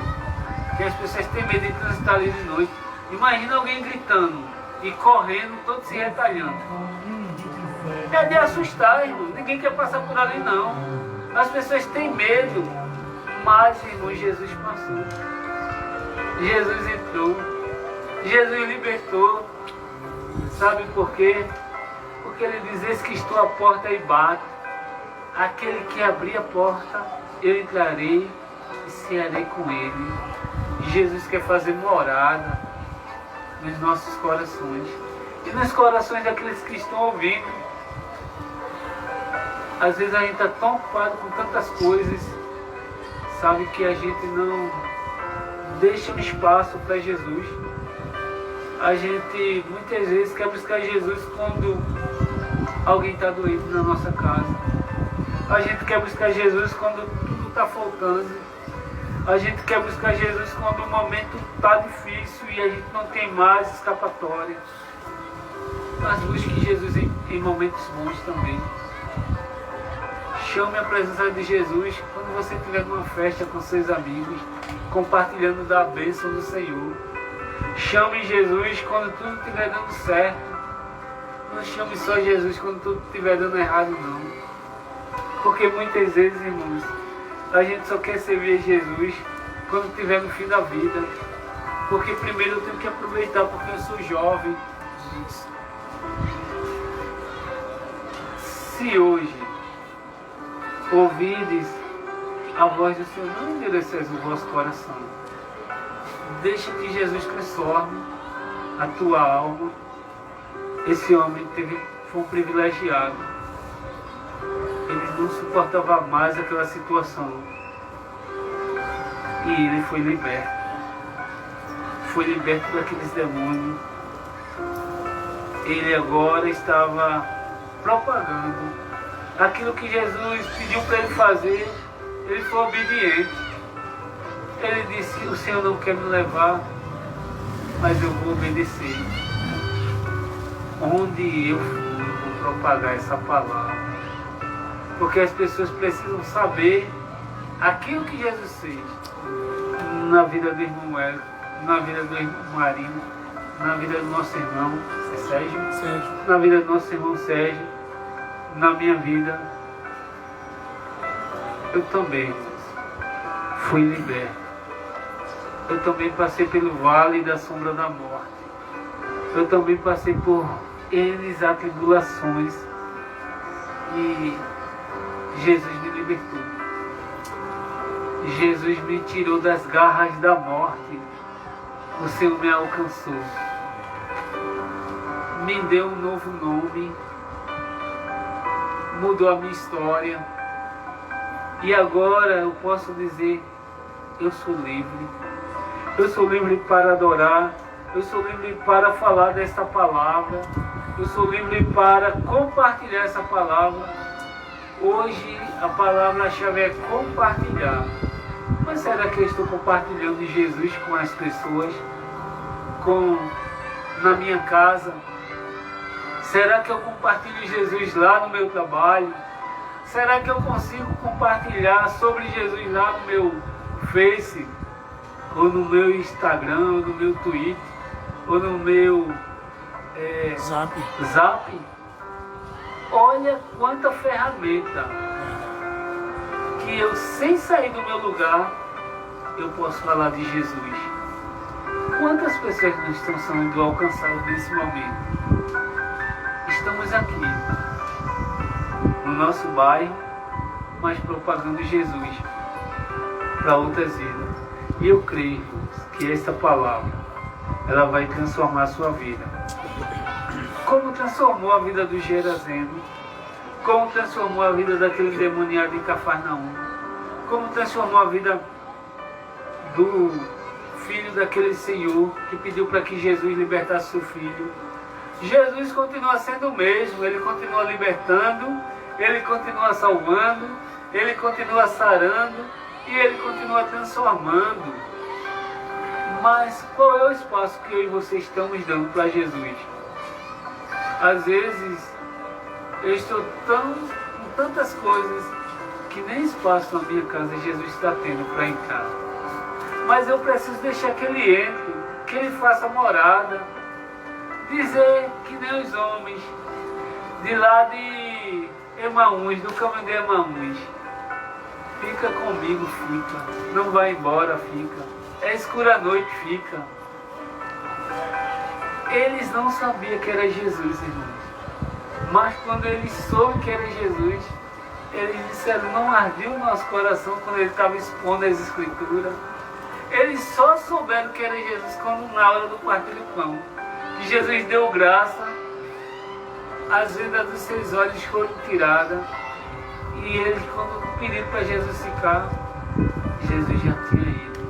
Speaker 3: que as pessoas têm medo de transitar ali de noite, imagina alguém gritando e correndo, todo se retalhando. É de assustar, irmão. Ninguém quer passar por ali, não. As pessoas têm medo, mas, irmão, Jesus passou. Jesus entrou. Jesus libertou. Sabe por quê? Porque ele diz: eis que estou à porta e bato. Aquele que abrir a porta, eu entrarei e cearei com ele. Jesus quer fazer morada nos nossos corações e nos corações daqueles que estão ouvindo. Às vezes a gente está tão ocupado com tantas coisas, sabe, que a gente não deixa um espaço para Jesus. A gente muitas vezes quer buscar Jesus quando alguém está doente na nossa casa. A gente quer buscar Jesus quando tudo está faltando. A gente quer buscar Jesus quando o momento está difícil e a gente não tem mais escapatória. Mas busque Jesus em momentos bons também. Chame a presença de Jesus quando você estiver numa festa com seus amigos, compartilhando da bênção do Senhor. Chame Jesus quando tudo estiver dando certo. Não chame só Jesus quando tudo estiver dando errado, não. Porque muitas vezes, irmãos, a gente só quer servir a Jesus quando estiver no fim da vida. Porque primeiro eu tenho que aproveitar porque eu sou jovem. Se hoje ouvides a voz do Senhor, não endureceis o vosso coração. Deixa que Jesus transforme a tua alma. Esse homem foi um privilegiado. Ele não suportava mais aquela situação. E ele foi liberto. Foi liberto daqueles demônios. Ele agora estava propagando aquilo que Jesus pediu para ele fazer. Ele foi obediente. Ele disse: o Senhor não quer me levar, mas eu vou obedecer. Onde eu for, eu vou propagar essa palavra. Porque as pessoas precisam saber aquilo que Jesus fez na vida do irmão Hélio, na vida do irmão Marinho, na vida do nosso irmão Sérgio, na vida do nosso irmão Sérgio, na minha vida. Eu também, irmãos, fui liberto. Eu também passei pelo vale da sombra da morte. Eu também passei por N atribulações e Jesus me libertou. Jesus me tirou das garras da morte. O Senhor me alcançou. Me deu um novo nome. Mudou a minha história. E agora eu posso dizer, eu sou livre. Eu sou livre para adorar. Eu sou livre para falar desta palavra. Eu sou livre para compartilhar essa palavra. Hoje a palavra-chave é compartilhar. Mas será que eu estou compartilhando Jesus com as pessoas? Na minha casa? Será que eu compartilho Jesus lá no meu trabalho? Será que eu consigo compartilhar sobre Jesus lá no meu Face? Ou no meu Instagram, ou no meu Twitter, ou no meu Zap? Olha quanta ferramenta que eu, sem sair do meu lugar, eu posso falar de Jesus. Quantas pessoas não estão sendo alcançadas nesse momento? Estamos aqui, no nosso bairro, mas propagando Jesus para outras vidas. E eu creio que esta palavra, ela vai transformar a sua vida. Como transformou a vida do Gerazeno, como transformou a vida daquele endemoniado em Cafarnaum, como transformou a vida do filho daquele senhor que pediu para que Jesus libertasse seu filho. Jesus continua sendo o mesmo, ele continua libertando, ele continua salvando, ele continua sarando e ele continua transformando. Mas qual é o espaço que eu e você estamos dando para Jesus? Às vezes eu estou com tantas coisas que nem espaço na minha casa Jesus está tendo para entrar. Mas eu preciso deixar que ele entre, que ele faça morada. Dizer que nem os homens de lá de Emaús, do caminho de Emaús. Fica comigo, fica. Não vai embora, fica. É escura a noite, fica. Eles não sabiam que era Jesus, irmãos. Mas quando eles soube que era Jesus, eles disseram, não ardia o nosso coração quando ele estava expondo as Escrituras. Eles só souberam que era Jesus quando na hora do partir do pão. Que Jesus deu graça, as vendas dos seus olhos foram tiradas. E eles, quando pediram para Jesus ficar, Jesus já tinha ido.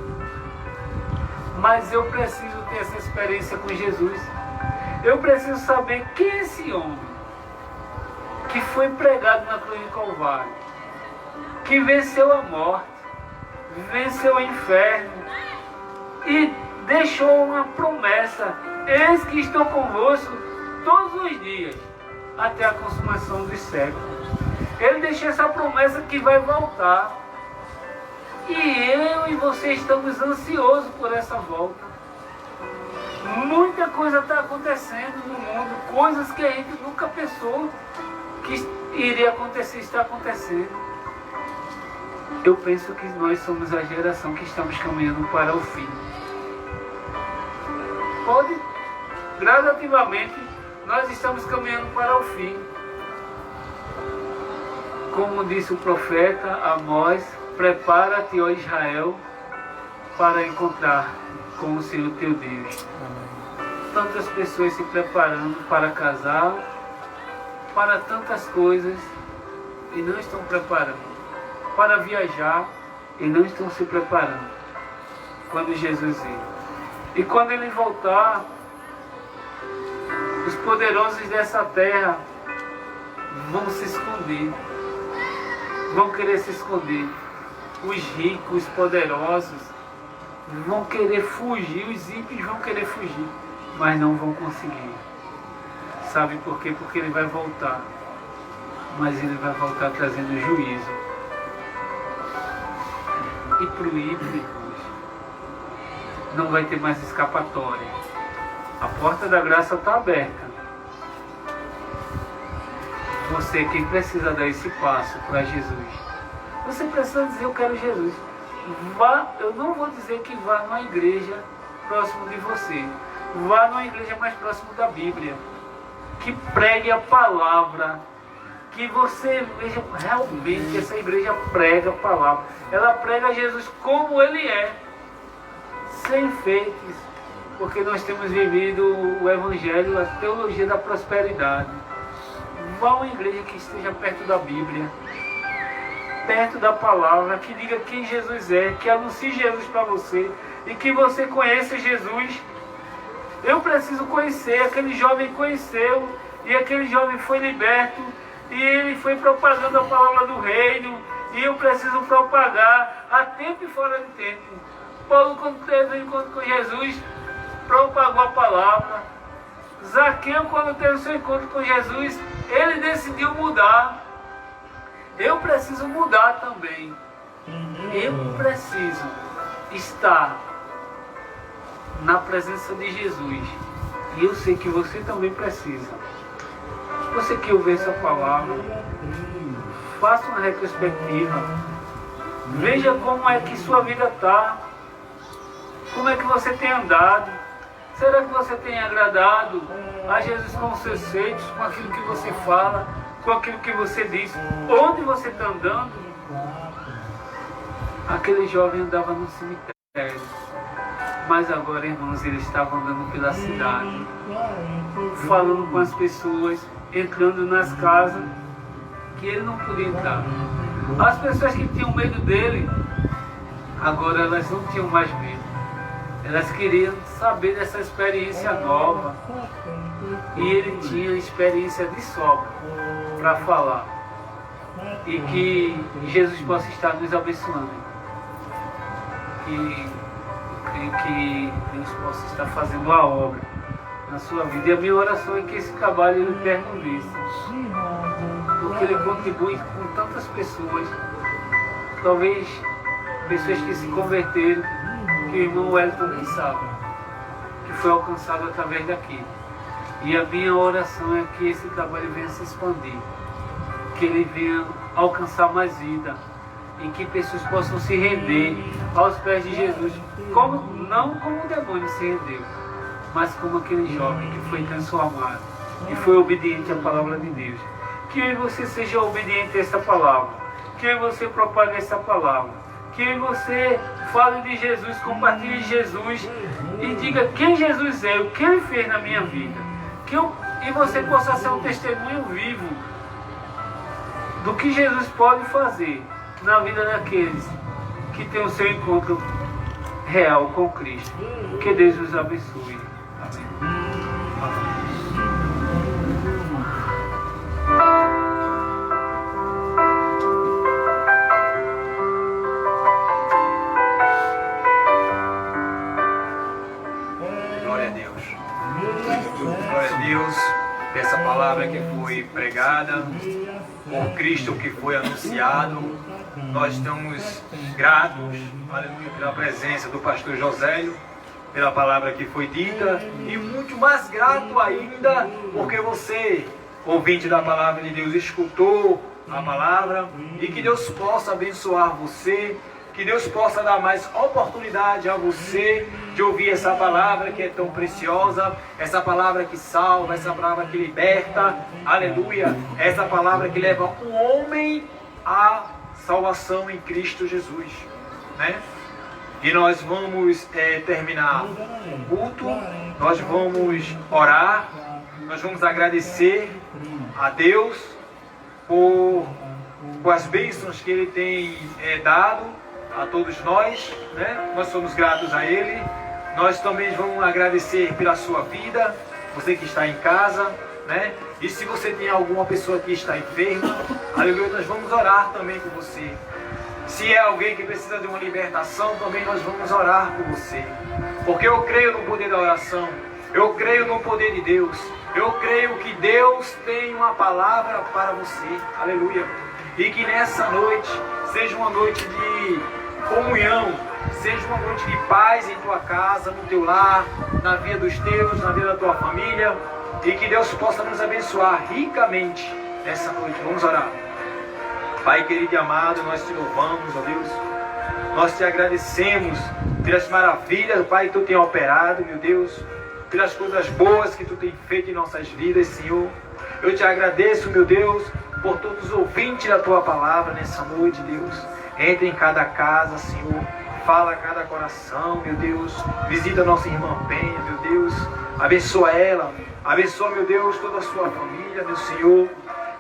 Speaker 3: Mas eu preciso ter essa experiência com Jesus. Eu preciso saber quem é esse homem que foi pregado na cruz do Calvário, que venceu a morte, venceu o inferno e deixou uma promessa: eis que estou convosco todos os dias, até a consumação dos séculos. Ele deixou essa promessa que vai voltar. E eu e você estamos ansiosos por essa volta. Muita coisa está acontecendo no mundo, coisas que a gente nunca pensou que iria acontecer, está acontecendo. Eu penso que nós somos a geração que estamos caminhando para o fim. Pode, gradativamente, nós estamos caminhando para o fim. Como disse o profeta Amós, prepara-te, ó Israel, para encontrar com o Senhor teu Deus. Tantas pessoas se preparando para casar, para tantas coisas, e não estão preparando. Para viajar, e não estão se preparando. Quando Jesus vir. E quando ele voltar, os poderosos dessa terra vão se esconder. Vão querer se esconder. Os ricos, os poderosos vão querer fugir, os ímpios vão querer fugir, mas não vão conseguir. Sabe por quê? Porque ele vai voltar. Mas ele vai voltar trazendo juízo. E para o ímpio, irmãos, não vai ter mais escapatória. A porta da graça está aberta. Você quem precisa dar esse passo para Jesus. Você precisa dizer, eu quero Jesus. Vá, eu não vou dizer que vá numa igreja próximo de você. Vá numa igreja mais próximo da Bíblia. Que pregue a palavra. Que você veja realmente que essa igreja prega a palavra. Ela prega Jesus como Ele é. Sem enfeites. Porque nós temos vivido o Evangelho, a teologia da prosperidade. Vá a uma igreja que esteja perto da Bíblia. Perto da palavra, que diga quem Jesus é, que anuncie Jesus para você e que você conheça Jesus. Eu preciso conhecer, aquele jovem conheceu e aquele jovem foi liberto e ele foi propagando a palavra do reino e eu preciso propagar a tempo e fora de tempo. Paulo, quando teve um encontro com Jesus, propagou a palavra. Zaqueu, quando teve seu encontro com Jesus, ele decidiu mudar. Eu preciso mudar também. Eu preciso estar na presença de Jesus. E eu sei que você também precisa. Você que ouve essa palavra, faça uma retrospectiva. Veja como é que sua vida está. Como é que você tem andado. Será que você tem agradado a Jesus com os seus feitos, com aquilo que você fala, com aquilo que você diz? Onde você está andando? Aquele jovem andava no cemitério, mas agora, irmãos, ele estava andando pela cidade, falando com as pessoas, entrando nas casas que ele não podia entrar. As pessoas que tinham medo dele, agora elas não tinham mais medo. Elas queriam saber dessa experiência nova. E ele tinha experiência de sobra para falar. E que Jesus possa estar nos abençoando. Que Deus possa estar fazendo a obra na sua vida. E a minha oração é que esse trabalho ele permaneça. Porque ele contribui com tantas pessoas. Talvez pessoas que se converteram, que o irmão Wellington nem sabe, que foi alcançado através daqui. E a minha oração é que esse trabalho venha se expandir, que ele venha alcançar mais vida, em que pessoas possam se render aos pés de Jesus, não como o demônio se rendeu, mas como aquele jovem que foi transformado e foi obediente à palavra de Deus. Que você seja obediente a essa palavra, que você propague essa palavra, que você fale de Jesus, compartilhe Jesus e diga quem Jesus é, o que Ele fez na minha vida. E você possa ser um testemunho vivo do que Jesus pode fazer na vida daqueles que têm o seu encontro real com Cristo. Que Deus nos abençoe. Amém.
Speaker 4: Essa palavra que foi pregada, por Cristo que foi anunciado, nós estamos gratos, aleluia, pela presença do pastor Josélio, pela palavra que foi dita, e muito mais grato ainda, porque você, ouvinte da palavra de Deus, escutou a palavra, e que Deus possa abençoar você, que Deus possa dar mais oportunidade a você de ouvir essa palavra que é tão preciosa, essa palavra que salva, essa palavra que liberta, aleluia, essa palavra que leva o homem à salvação em Cristo Jesus, né? E nós vamos terminar o culto, nós vamos orar, nós vamos agradecer a Deus por as bênçãos que Ele tem dado a todos nós, né? Nós somos gratos a Ele. Nós também vamos agradecer pela sua vida, você que está em casa, né? E se você tem alguma pessoa que está enferma, aleluia, nós vamos orar também com você. Se é alguém que precisa de uma libertação, também nós vamos orar por você. Porque eu creio no poder da oração. Eu creio no poder de Deus. Eu creio que Deus tem uma palavra para você. Aleluia. E que nessa noite seja uma noite de comunhão, seja uma noite de paz em tua casa, no teu lar, na vida dos teus, na vida da tua família. E que Deus possa nos abençoar ricamente nessa noite. Vamos orar. Pai querido e amado, nós te louvamos, ó Deus. Nós te agradecemos pelas maravilhas, Pai, que tu tem operado, meu Deus. Pelas coisas boas que tu tem feito em nossas vidas, Senhor. Eu te agradeço, meu Deus, por todos os ouvintes da tua palavra nessa noite, Deus. Entra em cada casa, Senhor. Fala a cada coração, meu Deus. Visita a nossa irmã Penha, meu Deus. Abençoa ela. Abençoa, meu Deus, toda a sua família, meu Senhor.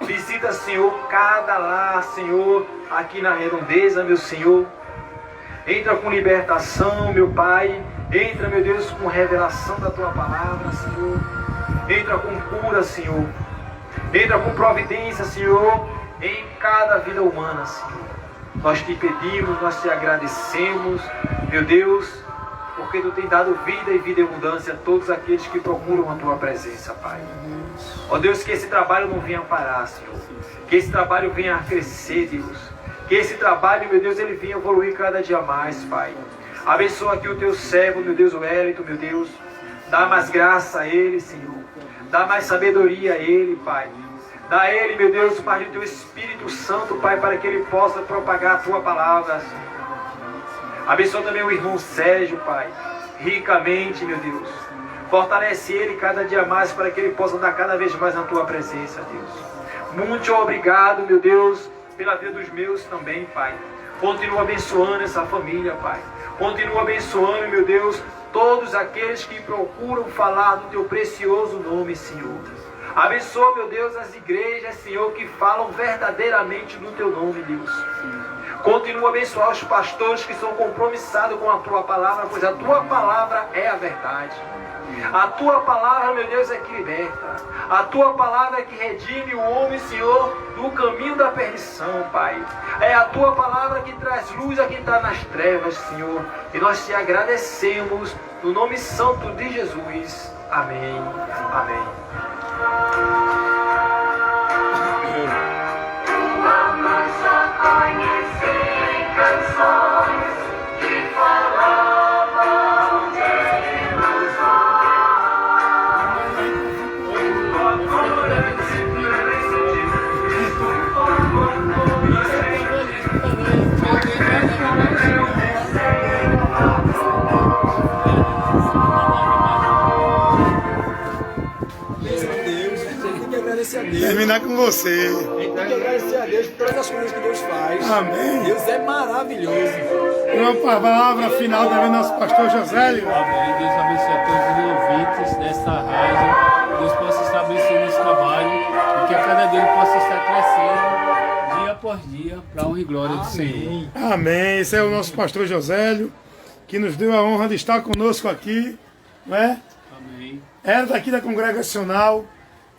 Speaker 4: Visita, Senhor, cada lar, Senhor, aqui na redondeza, meu Senhor. Entra com libertação, meu Pai. Entra, meu Deus, com revelação da tua palavra, Senhor. Entra com cura, Senhor. Entra com providência, Senhor, em cada vida humana, Senhor. Nós te pedimos, nós te agradecemos, meu Deus, porque tu tem dado vida e vida em abundância a todos aqueles que procuram a tua presença, Pai. Ó Deus, que esse trabalho não venha parar, Senhor. Que esse trabalho venha a crescer, Deus. Que esse trabalho, meu Deus, ele venha evoluir cada dia mais, Pai. Abençoa aqui o teu servo, meu Deus, o Wellington, meu Deus. Dá mais graça a ele, Senhor. Dá mais sabedoria a ele, Pai. Dá a ele, meu Deus, Pai, do teu Espírito Santo, Pai, para que ele possa propagar a tua palavra, Senhor. Abençoa também o irmão Sérgio, Pai, ricamente, meu Deus. Fortalece ele cada dia mais para que ele possa andar cada vez mais na tua presença, Deus. Muito obrigado, meu Deus, pela vida dos meus também, Pai. Continua abençoando essa família, Pai. Continua abençoando, meu Deus, todos aqueles que procuram falar do teu precioso nome, Senhor. Abençoa, meu Deus, as igrejas, Senhor, que falam verdadeiramente no teu nome, Deus. Continua a abençoar os pastores que são compromissados com a tua palavra, pois a tua palavra é a verdade. A tua palavra, meu Deus, é que liberta. A tua palavra é que redime o homem, Senhor, do caminho da perdição, Pai. É a tua palavra que traz luz a quem está nas trevas, Senhor. E nós te agradecemos no nome santo de Jesus. Amém. Amém.
Speaker 5: Vamos só conhecer canções que falavam de ilusões.
Speaker 2: Terminar com você.
Speaker 6: A gente tem que agradecer a Deus por todas as coisas que Deus faz.
Speaker 2: Amém.
Speaker 6: Deus é maravilhoso.
Speaker 2: Uma palavra final também, nosso pastor Josélio.
Speaker 3: Amém. Deus abençoe a todos os ouvintes desta rádio. Deus possa estar abençoando esse trabalho e que a cada dia ele possa estar crescendo dia após dia para a honra e glória do Senhor.
Speaker 2: Amém. Esse é o nosso pastor Josélio, que nos deu a honra de estar conosco aqui, não é?
Speaker 3: Amém.
Speaker 2: Era daqui da Congregacional.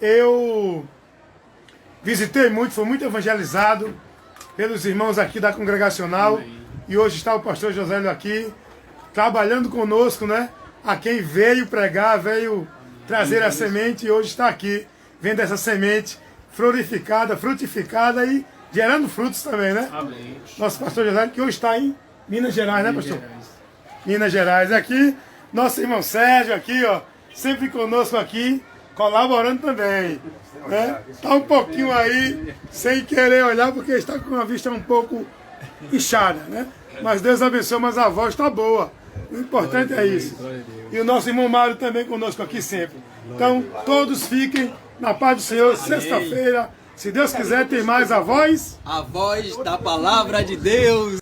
Speaker 2: Eu visitei muito, fui muito evangelizado pelos irmãos aqui da Congregacional.
Speaker 3: Amém.
Speaker 2: E hoje está o pastor Josélio aqui, trabalhando conosco, né? A quem veio pregar, veio trazer a semente e hoje está aqui, vendo essa semente frutificada e gerando frutos também, né?
Speaker 3: Amém.
Speaker 2: Nosso pastor Josélio, que hoje está em Minas Gerais, né, pastor?
Speaker 3: Gerais.
Speaker 2: Minas Gerais. Aqui, nosso irmão Sérgio aqui, ó, sempre conosco aqui, colaborando também. Né? Tá um pouquinho aí, sem querer olhar, porque está com a vista um pouco inchada, né? Mas Deus abençoe, mas a voz está boa. O importante é isso. E o nosso irmão Mário também conosco aqui sempre. Então, todos fiquem na paz do Senhor. Sexta-feira, se Deus quiser, tem mais a voz.
Speaker 6: A voz da palavra de Deus.